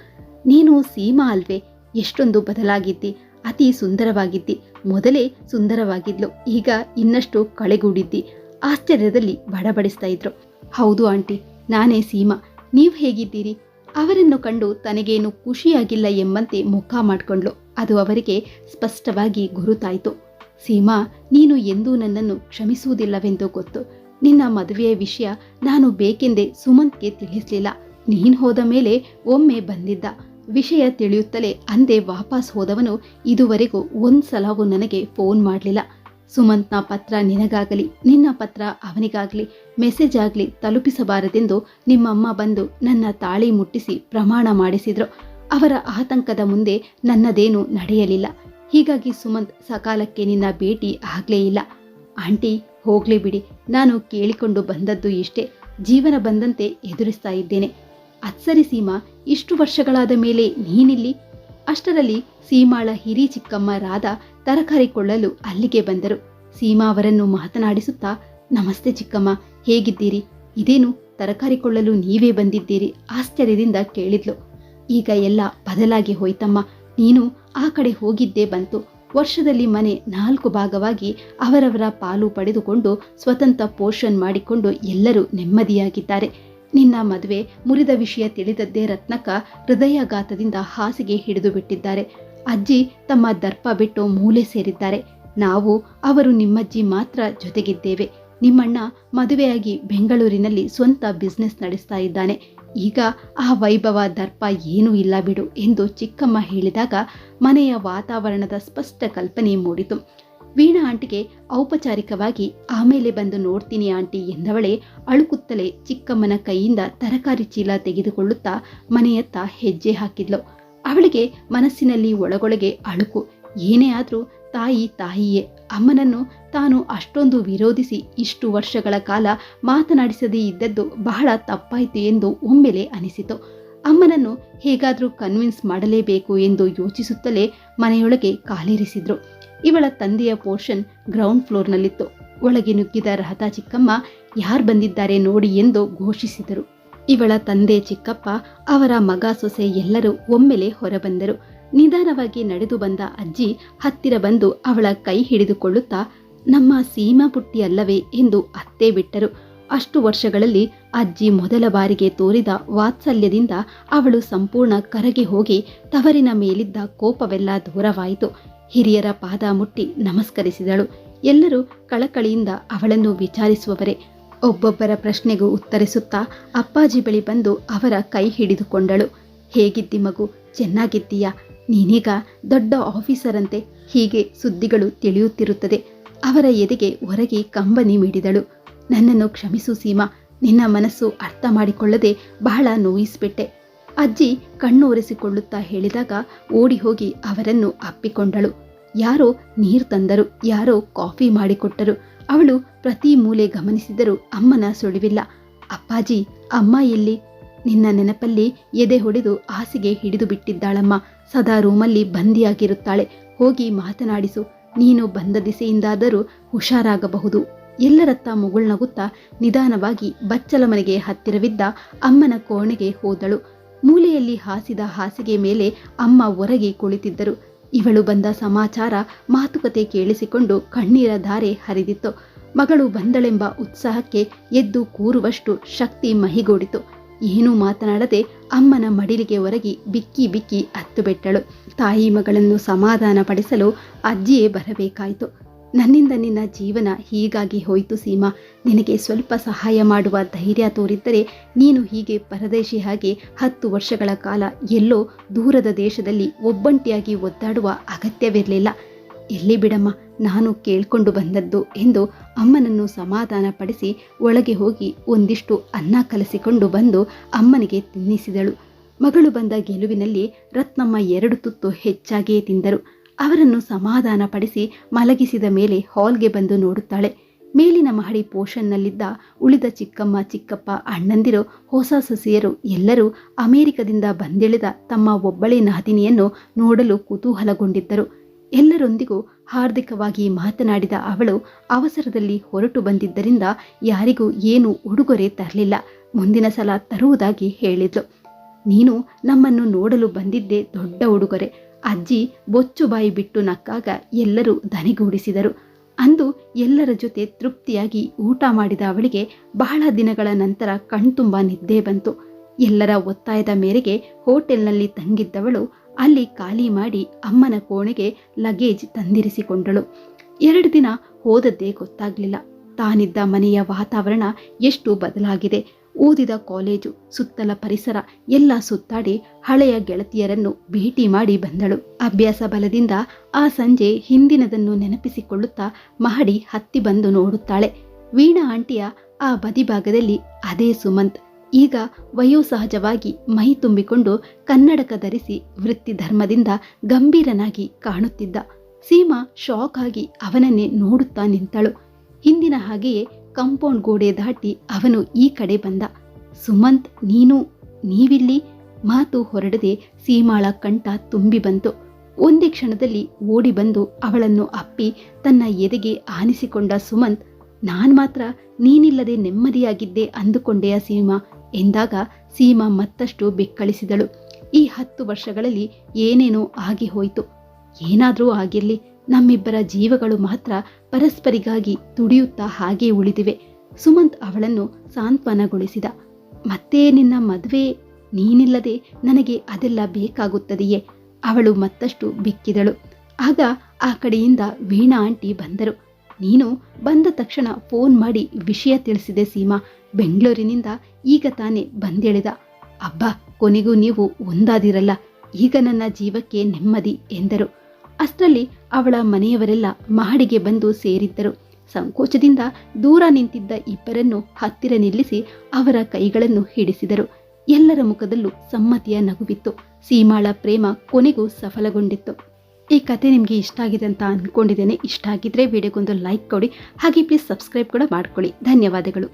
ನೀನು ಸೀಮಾ ಅಲ್ವೇ? ಎಷ್ಟೊಂದು ಬದಲಾಗಿದ್ದಿ. ಅತಿ ಸುಂದರವಾಗಿದ್ದಿ. ಮೊದಲೇ ಸುಂದರವಾಗಿದ್ಲು, ಈಗ ಇನ್ನಷ್ಟು ಕಳೆಗೂಡಿದ್ದಿ. ಆಶ್ಚರ್ಯದಲ್ಲಿ ಬಡಬಡಿಸ್ತಾ ಇದ್ರು. ಹೌದು ಆಂಟಿ, ನಾನೇ ಸೀಮಾ. ನೀವು ಹೇಗಿದ್ದೀರಿ? ಅವರನ್ನು ಕಂಡು ತನಗೇನು ಖುಷಿಯಾಗಿಲ್ಲ ಎಂಬಂತೆ ಮುಖ ಮಾಡಿಕೊಂಡ್ಲು. ಅದು ಅವರಿಗೆ ಸ್ಪಷ್ಟವಾಗಿ ಗುರುತಾಯಿತು. ಸೀಮಾ, ನೀನು ಎಂದೂ ನನ್ನನ್ನು ಕ್ಷಮಿಸುವುದಿಲ್ಲವೆಂದು ಗೊತ್ತು. ನಿನ್ನ ಮದುವೆಯ ವಿಷಯ ನಾನು ಬೇಕೆಂದೇ ಸುಮಂತ್ಗೆ ತಿಳಿಸಲಿಲ್ಲ. ನೀನು ಹೋದ ಮೇಲೆ ಒಮ್ಮೆ ಬಂದಿದ್ದ. ವಿಷಯ ತಿಳಿಯುತ್ತಲೇ ಅಂದೇ ವಾಪಸ್ ಹೋದವನು ಇದುವರೆಗೂ ಒಂದ್ಸಲವೂ ನನಗೆ ಫೋನ್ ಮಾಡಲಿಲ್ಲ. ಸುಮಂತ್ನ ಪತ್ರ ನಿನಗಾಗಲಿ, ನಿನ್ನ ಪತ್ರ ಅವನಿಗಾಗಲಿ, ಮೆಸೇಜ್ ಆಗಲಿ ತಲುಪಿಸಬಾರದೆಂದು ನಿಮ್ಮಮ್ಮ ಬಂದು ನನ್ನ ತಾಳಿ ಮುಟ್ಟಿಸಿ ಪ್ರಮಾಣ ಮಾಡಿಸಿದ್ರು. ಅವರ ಆತಂಕದ ಮುಂದೆ ನನ್ನದೇನೂ ನಡೆಯಲಿಲ್ಲ. ಹೀಗಾಗಿ ಸುಮಂತ್ ಸಕಾಲಕ್ಕೆ ನಿನ್ನ ಭೇಟಿ ಆಗಲೇ ಇಲ್ಲ. ಆಂಟಿ, ಹೋಗ್ಲಿ ಬಿಡಿ. ನಾನು ಕೇಳಿಕೊಂಡು ಬಂದದ್ದು ಇಷ್ಟೇ. ಜೀವನ ಬಂದಂತೆ ಎದುರಿಸ್ತಾ ಇದ್ದೇನೆ. ಅತ್ಸರಿ ಸೀಮಾ, ಇಷ್ಟು ವರ್ಷಗಳಾದ ಮೇಲೆ ನೀನಿಲ್ಲಿ? ಅಷ್ಟರಲ್ಲಿ ಸೀಮಾಳ ಹಿರಿ ಚಿಕ್ಕಮ್ಮ ರಾಧಾ ತರಕಾರಿ ಕೊಳ್ಳಲು ಅಲ್ಲಿಗೆ ಬಂದರು. ಸೀಮಾ ಅವರನ್ನು ಮಾತನಾಡಿಸುತ್ತಾ, ನಮಸ್ತೆ ಚಿಕ್ಕಮ್ಮ, ಹೇಗಿದ್ದೀರಿ? ಇದೇನು ತರಕಾರಿ ಕೊಳ್ಳಲು ನೀವೇ ಬಂದಿದ್ದೀರಿ? ಆಶ್ಚರ್ಯದಿಂದ ಕೇಳಿದ್ಲು. ಈಗ ಎಲ್ಲ ಬದಲಾಗಿ ಹೋಯ್ತಮ್ಮ. ನೀನು ಆ ಕಡೆ ಹೋಗಿದ್ದೇ ಬಂತು. ವರ್ಷದಲ್ಲಿ ಮನೆ 4 ಭಾಗವಾಗಿ ಅವರವರ ಪಾಲು ಪಡೆದುಕೊಂಡು ಸ್ವತಂತ್ರ ಪೋಷಣೆ ಮಾಡಿಕೊಂಡು ಎಲ್ಲರೂ ನೆಮ್ಮದಿಯಾಗಿದ್ದಾರೆ. ನಿನ್ನ ಮದುವೆ ಮುರಿದ ವಿಷಯ ತಿಳಿದದ್ದೇ ರತ್ನಕ್ಕ ಹೃದಯಾಘಾತದಿಂದ ಹಾಸಿಗೆ ಹಿಡಿದು ಬಿಟ್ಟಿದ್ದಾರೆ. ಅಜ್ಜಿ ತಮ್ಮ ದರ್ಪ ಬಿಟ್ಟು ಮೂಲೆ ಸೇರಿದ್ದಾರೆ. ನಾವು ಅವರು ನಿಮ್ಮಜ್ಜಿ ಮಾತ್ರ ಜೊತೆಗಿದ್ದೇವೆ. ನಿಮ್ಮಣ್ಣ ಮದುವೆಯಾಗಿ ಬೆಂಗಳೂರಿನಲ್ಲಿ ಸ್ವಂತ ಬಿಸ್ನೆಸ್ ನಡೆಸ್ತಾ ಇದ್ದಾನೆ. ಈಗ ಆ ವೈಭವ ದರ್ಪ ಏನೂ ಇಲ್ಲ ಬಿಡು ಎಂದು ಚಿಕ್ಕಮ್ಮ ಹೇಳಿದಾಗ ಮನೆಯ ವಾತಾವರಣದ ಸ್ಪಷ್ಟ ಕಲ್ಪನೆ ಮೂಡಿತು. ವೀಣಾ ಆಂಟಿಗೆ ಔಪಚಾರಿಕವಾಗಿ ಆಮೇಲೆ ಬಂದು ನೋಡ್ತೀನಿ ಆಂಟಿ ಎಂದವಳೆ ಅಳುಕುತ್ತಲೇ ಚಿಕ್ಕಮ್ಮನ ಕೈಯಿಂದ ತರಕಾರಿ ಚೀಲ ತೆಗೆದುಕೊಳ್ಳುತ್ತಾ ಮನೆಯತ್ತ ಹೆಜ್ಜೆ ಹಾಕಿದ್ಲು. ಅವಳಿಗೆ ಮನಸ್ಸಿನಲ್ಲಿ ಒಳಗೊಳಗೆ ಅಳುಕು. ಏನೇ ಆದ್ರೂ ತಾಯಿ ತಾಯಿಯೇ. ಅಮ್ಮನನ್ನು ತಾನು ಅಷ್ಟೊಂದು ವಿರೋಧಿಸಿ ಇಷ್ಟು ವರ್ಷಗಳ ಕಾಲ ಮಾತನಾಡಿಸದೇ ಇದ್ದದ್ದು ಬಹಳ ತಪ್ಪಾಯಿತು ಎಂದು ಒಮ್ಮೆಲೆ ಅನಿಸಿತು. ಅಮ್ಮನನ್ನು ಹೇಗಾದ್ರೂ ಕನ್ವಿನ್ಸ್ ಮಾಡಲೇಬೇಕು ಎಂದು ಯೋಚಿಸುತ್ತಲೇ ಮನೆಯೊಳಗೆ ಕಾಲೇರಿಸಿದ್ರು. ಇವಳ ತಂದೆಯ ಪೋರ್ಷನ್ ಗ್ರೌಂಡ್ ಫ್ಲೋರ್ನಲ್ಲಿತ್ತು. ಒಳಗೆ ನುಗ್ಗಿದ ರಹತಾ ಚಿಕ್ಕಮ್ಮ ಯಾರು ಬಂದಿದ್ದಾರೆ ನೋಡಿ ಎಂದು ಘೋಷಿಸಿದರು. ಇವಳ ತಂದೆ ಚಿಕ್ಕಪ್ಪ, ಅವರ ಮಗ ಸೊಸೆ ಎಲ್ಲರೂ ಒಮ್ಮೆಲೆ ಹೊರಬಂದರು. ನಿಧಾನವಾಗಿ ನಡೆದು ಬಂದ ಅಜ್ಜಿ ಹತ್ತಿರ ಬಂದು ಅವಳ ಕೈ ಹಿಡಿದುಕೊಳ್ಳುತ್ತಾ, ನಮ್ಮ ಸೀಮಾ ಪುಟ್ಟಿ ಅಲ್ಲವೇ ಎಂದು ಅತ್ತೇ ಬಿಟ್ಟರು. ಅಷ್ಟು ವರ್ಷಗಳಲ್ಲಿ ಅಜ್ಜಿ ಮೊದಲ ಬಾರಿಗೆ ತೋರಿದ ವಾತ್ಸಲ್ಯದಿಂದ ಅವಳು ಸಂಪೂರ್ಣ ಕರಗಿ ಹೋಗಿ ತವರಿನ ಮೇಲಿದ್ದ ಕೋಪವೆಲ್ಲ ದೂರವಾಯಿತು. ಹಿರಿಯರ ಪಾದ ಮುಟ್ಟಿ ನಮಸ್ಕರಿಸಿದಳು. ಎಲ್ಲರೂ ಕಳಕಳಿಯಿಂದ ಅವಳನ್ನು ವಿಚಾರಿಸುವವರೇ. ಒಬ್ಬೊಬ್ಬರ ಪ್ರಶ್ನೆಗೂ ಉತ್ತರಿಸುತ್ತಾ ಅಪ್ಪಾಜಿ ಬಳಿ ಬಂದು ಅವರ ಕೈ ಹಿಡಿದುಕೊಂಡಳು. ಹೇಗಿದ್ದಿ ಮಗು, ಚೆನ್ನಾಗಿದ್ದೀಯಾ? ನೀನೀಗ ದೊಡ್ಡ ಆಫೀಸರ್ ಅಂತೆ. ಹೀಗೆ ಸುದ್ದಿಗಳು ತಿಳಿಯುತ್ತಿರುತ್ತದೆ. ಅವರ ಎದೆಗೆ ಹೊರಗೆ ಕಂಬನಿ ಮಿಡಿದಳು. ನನ್ನನ್ನು ಕ್ಷಮಿಸು ಸೀಮಾ, ನಿನ್ನ ಮನಸ್ಸು ಅರ್ಥ ಮಾಡಿಕೊಳ್ಳದೆ ಬಹಳ ನೋಯಿಸ್ಬಿಟ್ಟೆ. ಅಜ್ಜಿ ಕಣ್ಣು ಒರೆಸಿಕೊಳ್ಳುತ್ತಾ ಹೇಳಿದಾಗ ಓಡಿ ಹೋಗಿ ಅವರನ್ನು ಅಪ್ಪಿಕೊಂಡಳು. ಯಾರೋ ನೀರು ತಂದರು, ಯಾರೋ ಕಾಫಿ ಮಾಡಿಕೊಟ್ಟರು. ಅವಳು ಪ್ರತಿ ಮೂಲೆ ಗಮನಿಸಿದರೂ ಅಮ್ಮನ ಸುಳಿವಿಲ್ಲ. ಅಪ್ಪಾಜಿ, ಅಮ್ಮ ಎಲ್ಲಿ? ನಿನ್ನ ನೆನಪಲ್ಲಿ ಎದೆ ಹೊಡೆದು ಹಾಸಿಗೆ ಹಿಡಿದು ಬಿಟ್ಟಿದ್ದಾಳಮ್ಮ. ಸದಾ ರೂಮಲ್ಲಿ ಬಂದಿಯಾಗಿರುತ್ತಾಳೆ. ಹೋಗಿ ಮಾತನಾಡಿಸು. ನೀನು ಬಂದ ದಿಸೆಯಿಂದಾದರೂ ಹುಷಾರಾಗಬಹುದು. ಎಲ್ಲರತ್ತ ಮುಗುಳ್ನಗುತ್ತಾ ನಿಧಾನವಾಗಿ ಬಚ್ಚಲ ಮನೆಗೆ ಹತ್ತಿರವಿದ್ದ ಅಮ್ಮನ ಕೋಣೆಗೆ ಹೋದಳು. ಮೂಲೆಯಲ್ಲಿ ಹಾಸಿದ ಹಾಸಿಗೆ ಮೇಲೆ ಅಮ್ಮ ಹೊರಗೆ ಕುಳಿತಿದ್ದರು. ಇವಳು ಬಂದ ಸಮಾಚಾರ ಮಾತುಕತೆ ಕೇಳಿಸಿಕೊಂಡು ಕಣ್ಣೀರ ಧಾರೆ ಹರಿದಿತ್ತು. ಮಗಳು ಬಂದಳೆಂಬ ಉತ್ಸಾಹಕ್ಕೆ ಎದ್ದು ಕೂರುವಷ್ಟು ಶಕ್ತಿ ಮಹಿಗೂಡಿತು. ಏನೂ ಮಾತನಾಡದೆ ಅಮ್ಮನ ಮಡಿಲಿಗೆ ಹೊರಗಿ ಬಿಕ್ಕಿ ಬಿಕ್ಕಿ ಹತ್ತು ಬಿಟ್ಟಳು. ತಾಯಿ ಮಗಳನ್ನು ಸಮಾಧಾನ ಪಡಿಸಲು ಅಜ್ಜಿಯೇ ಬರಬೇಕಾಯಿತು. ನನ್ನಿಂದ ನಿನ್ನ ಜೀವನ ಹೀಗಾಗಿ ಹೋಯಿತು ಸೀಮಾ. ನಿನಗೆ ಸ್ವಲ್ಪ ಸಹಾಯ ಮಾಡುವ ಧೈರ್ಯ ತೋರಿದ್ದರೆ ನೀನು ಹೀಗೆ ಪರದೇಶಿ ಹಾಗೆ 10 ವರ್ಷಗಳ ಕಾಲ ಎಲ್ಲೋ ದೂರದ ದೇಶದಲ್ಲಿ ಒಬ್ಬಂಟಿಯಾಗಿ ಒದ್ದಾಡುವ ಅಗತ್ಯವಿರಲಿಲ್ಲ. ಎಲ್ಲಿ ಬಿಡಮ್ಮ, ನಾನು ಕೇಳ್ಕೊಂಡು ಬಂದದ್ದು ಎಂದು ಅಮ್ಮನನ್ನು ಸಮಾಧಾನ ಪಡಿಸಿ ಒಳಗೆ ಹೋಗಿ ಒಂದಿಷ್ಟು ಅನ್ನ ಕಲಸಿಕೊಂಡು ಬಂದು ಅಮ್ಮನಿಗೆ ತಿನ್ನಿಸಿದಳು. ಮಗಳು ಬಂದ ಗೆಲುವಿನಲ್ಲಿ ರತ್ನಮ್ಮ 2 ತುತ್ತು ಹೆಚ್ಚಾಗಿಯೇ ತಿಂದರು. ಅವರನ್ನು ಸಮಾಧಾನ ಪಡಿಸಿ ಮಲಗಿಸಿದ ಮೇಲೆ ಹಾಲ್ಗೆ ಬಂದು ನೋಡುತ್ತಾಳೆ. ಮೇಲಿನ ಮಹಡಿ ಪೋಷನ್ನಲ್ಲಿದ್ದ ಉಳಿದ ಚಿಕ್ಕಮ್ಮ, ಚಿಕ್ಕಪ್ಪ, ಅಣ್ಣಂದಿರು, ಹೊಸ ಸೊಸೆಯರು ಎಲ್ಲರೂ ಅಮೆರಿಕದಿಂದ ಬಂದಿಳಿದ ತಮ್ಮ ಒಬ್ಬಳೇ ನಾದಿನಿಯನ್ನು ನೋಡಲು ಕುತೂಹಲಗೊಂಡಿದ್ದರು. ಎಲ್ಲರೊಂದಿಗೂ ಹಾರ್ದಿಕವಾಗಿ ಮಾತನಾಡಿದ ಅವಳು ಅವಸರದಲ್ಲಿ ಹೊರಟು ಬಂದಿದ್ದರಿಂದ ಯಾರಿಗೂ ಏನು ಉಡುಗೊರೆ ತರಲಿಲ್ಲ. ಮುಂದಿನ ಸಲ ತರುವುದಾಗಿ ಹೇಳಿದ್ಲು. ನೀನು ನಮ್ಮನ್ನು ನೋಡಲು ಬಂದಿದ್ದೇ ದೊಡ್ಡ ಉಡುಗೊರೆ. ಅಜ್ಜಿ ಬೊಚ್ಚು ಬಾಯಿ ಬಿಟ್ಟು ನಕ್ಕಾಗ ಎಲ್ಲರೂ ದನಿಗೂಡಿಸಿದರು. ಅಂದು ಎಲ್ಲರ ಜೊತೆ ತೃಪ್ತಿಯಾಗಿ ಊಟ ಮಾಡಿದ ಅವಳಿಗೆ ಬಹಳ ದಿನಗಳ ನಂತರ ಕಣ್ತುಂಬ ನಿದ್ದೆ ಬಂತು. ಎಲ್ಲರ ಒತ್ತಾಯದ ಮೇರೆಗೆ ಹೋಟೆಲ್ನಲ್ಲಿ ತಂಗಿದ್ದವಳು ಅಲ್ಲಿ ಖಾಲಿ ಮಾಡಿ ಅಮ್ಮನ ಕೋಣೆಗೆ ಲಗೇಜ್ ತಂದಿರಿಸಿಕೊಂಡಳು. 2 ದಿನ ಹೋದದ್ದೇ ಗೊತ್ತಾಗ್ಲಿಲ್ಲ. ತಾನಿದ್ದ ಮನೆಯ ವಾತಾವರಣ ಎಷ್ಟು ಬದಲಾಗಿದೆ. ಓದಿದ ಕಾಲೇಜು, ಸುತ್ತಲ ಪರಿಸರ ಎಲ್ಲ ಸುತ್ತಾಡಿ ಹಳೆಯ ಗೆಳತಿಯರನ್ನು ಭೇಟಿ ಮಾಡಿ ಬಂದಳು. ಅಭ್ಯಾಸ ಬಲದಿಂದ ಆ ಸಂಜೆ ಹಿಂದಿನದನ್ನು ನೆನಪಿಸಿಕೊಳ್ಳುತ್ತಾ ಮಹಡಿ ಹತ್ತಿ ಬಂದು ನೋಡುತ್ತಾಳೆ. ವೀಣಾ ಆಂಟಿಯ ಆ ಬದಿಭಾಗದಲ್ಲಿ ಅದೇ ಸುಮಂತ್. ಈಗ ವಯೋಸಹಜವಾಗಿ ಮೈ ತುಂಬಿಕೊಂಡು ಕನ್ನಡಕ ಧರಿಸಿ ವೃತ್ತಿ ಧರ್ಮದಿಂದ ಗಂಭೀರನಾಗಿ ಕಾಣುತ್ತಿದ್ದ. ಸೀಮಾ ಶಾಕ್ ಆಗಿ ಅವನನ್ನೇ ನೋಡುತ್ತಾ ನಿಂತಳು. ಹಿಂದಿನ ಹಾಗೆಯೇ ಕಾಂಪೌಂಡ್ ಗೋಡೆ ದಾಟಿ ಅವನು ಈ ಕಡೆ ಬಂದ. ಸುಮಂತ್, ನೀವಿಲ್ಲಿ? ಮಾತು ಹೊರಡದೆ ಸೀಮಾಳ ಕಂಠ ತುಂಬಿ ಬಂತು. ಒಂದೇ ಕ್ಷಣದಲ್ಲಿ ಓಡಿ ಬಂದು ಅವಳನ್ನು ಅಪ್ಪಿ ತನ್ನ ಎದೆಗೆ ಆನಿಸಿಕೊಂಡ ಸುಮಂತ್, ನಾನ್ ಮಾತ್ರ ನೀನಿಲ್ಲದೆ ನೆಮ್ಮದಿಯಾಗಿದ್ದೆ ಅಂದುಕೊಂಡೆಯ ಸೀಮಾ ಎಂದಾಗ ಸೀಮಾ ಮತ್ತಷ್ಟು ಬೆಕ್ಕಳಿಸಿದಳು. ಈ 10 ವರ್ಷಗಳಲ್ಲಿ ಏನೇನೋ ಆಗಿ ಹೋಯಿತು. ಏನಾದರೂ ಆಗಿರ್ಲಿ, ನಮ್ಮಿಬ್ಬರ ಜೀವಗಳು ಮಾತ್ರ ಪರಸ್ಪರಿಗಾಗಿ ತುಡಿಯುತ್ತಾ ಹಾಗೇ ಉಳಿದಿವೆ. ಸುಮಂತ್ ಅವಳನ್ನು ಸಾಂತ್ವನಗೊಳಿಸಿದ. ಮತ್ತೆ ನಿನ್ನ ಮದುವೆ, ನೀನಿಲ್ಲದೆ ನನಗೆ ಅದೆಲ್ಲ ಬೇಕಾಗುತ್ತದೆಯೇ? ಅವಳು ಮತ್ತಷ್ಟು ಬಿಕ್ಕಿದಳು. ಆಗ ಆ ಕಡೆಯಿಂದ ವೀಣಾ ಆಂಟಿ ಬಂದರು. ನೀನು ಬಂದ ತಕ್ಷಣ ಫೋನ್ ಮಾಡಿ ವಿಷಯ ತಿಳಿಸಿದೆ ಸೀಮಾ. ಬೆಂಗಳೂರಿನಿಂದ ಈಗ ತಾನೇ ಬಂದಿಳಿದ. ಅಬ್ಬಾ, ಕೊನೆಗೂ ನೀವು ಒಂದಾದಿರಲ್ಲ. ಈಗ ನನ್ನ ಜೀವಕ್ಕೆ ನೆಮ್ಮದಿ ಎಂದರು. ಅಷ್ಟರಲ್ಲಿ ಅವಳ ಮನೆಯವರೆಲ್ಲ ಮಹಡಿಗೆ ಬಂದು ಸೇರಿದ್ದರು. ಸಂಕೋಚದಿಂದ ದೂರ ನಿಂತಿದ್ದ ಇಬ್ಬರನ್ನು ಹತ್ತಿರ ನಿಲ್ಲಿಸಿ ಅವರ ಕೈಗಳನ್ನು ಹಿಡಿಸಿದರು. ಎಲ್ಲರ ಮುಖದಲ್ಲೂ ಸಮ್ಮತಿಯ ನಗುವಿತ್ತು. ಸೀಮಾಳ ಪ್ರೇಮ ಕೊನೆಗೂ ಸಫಲಗೊಂಡಿತ್ತು. ಈ ಕತೆ ನಿಮಗೆ ಇಷ್ಟ ಆಗಿದೆ ಅಂತ ಅಂದ್ಕೊಂಡಿದ್ದೇನೆ. ಇಷ್ಟ ಆಗಿದ್ರೆ ವಿಡಿಯೋಗೊಂದು ಲೈಕ್ ಕೊಡಿ, ಹಾಗೆ ಪ್ಲೀಸ್ ಸಬ್ಸ್ಕ್ರೈಬ್ ಕೂಡ ಮಾಡ್ಕೊಳ್ಳಿ. ಧನ್ಯವಾದಗಳು.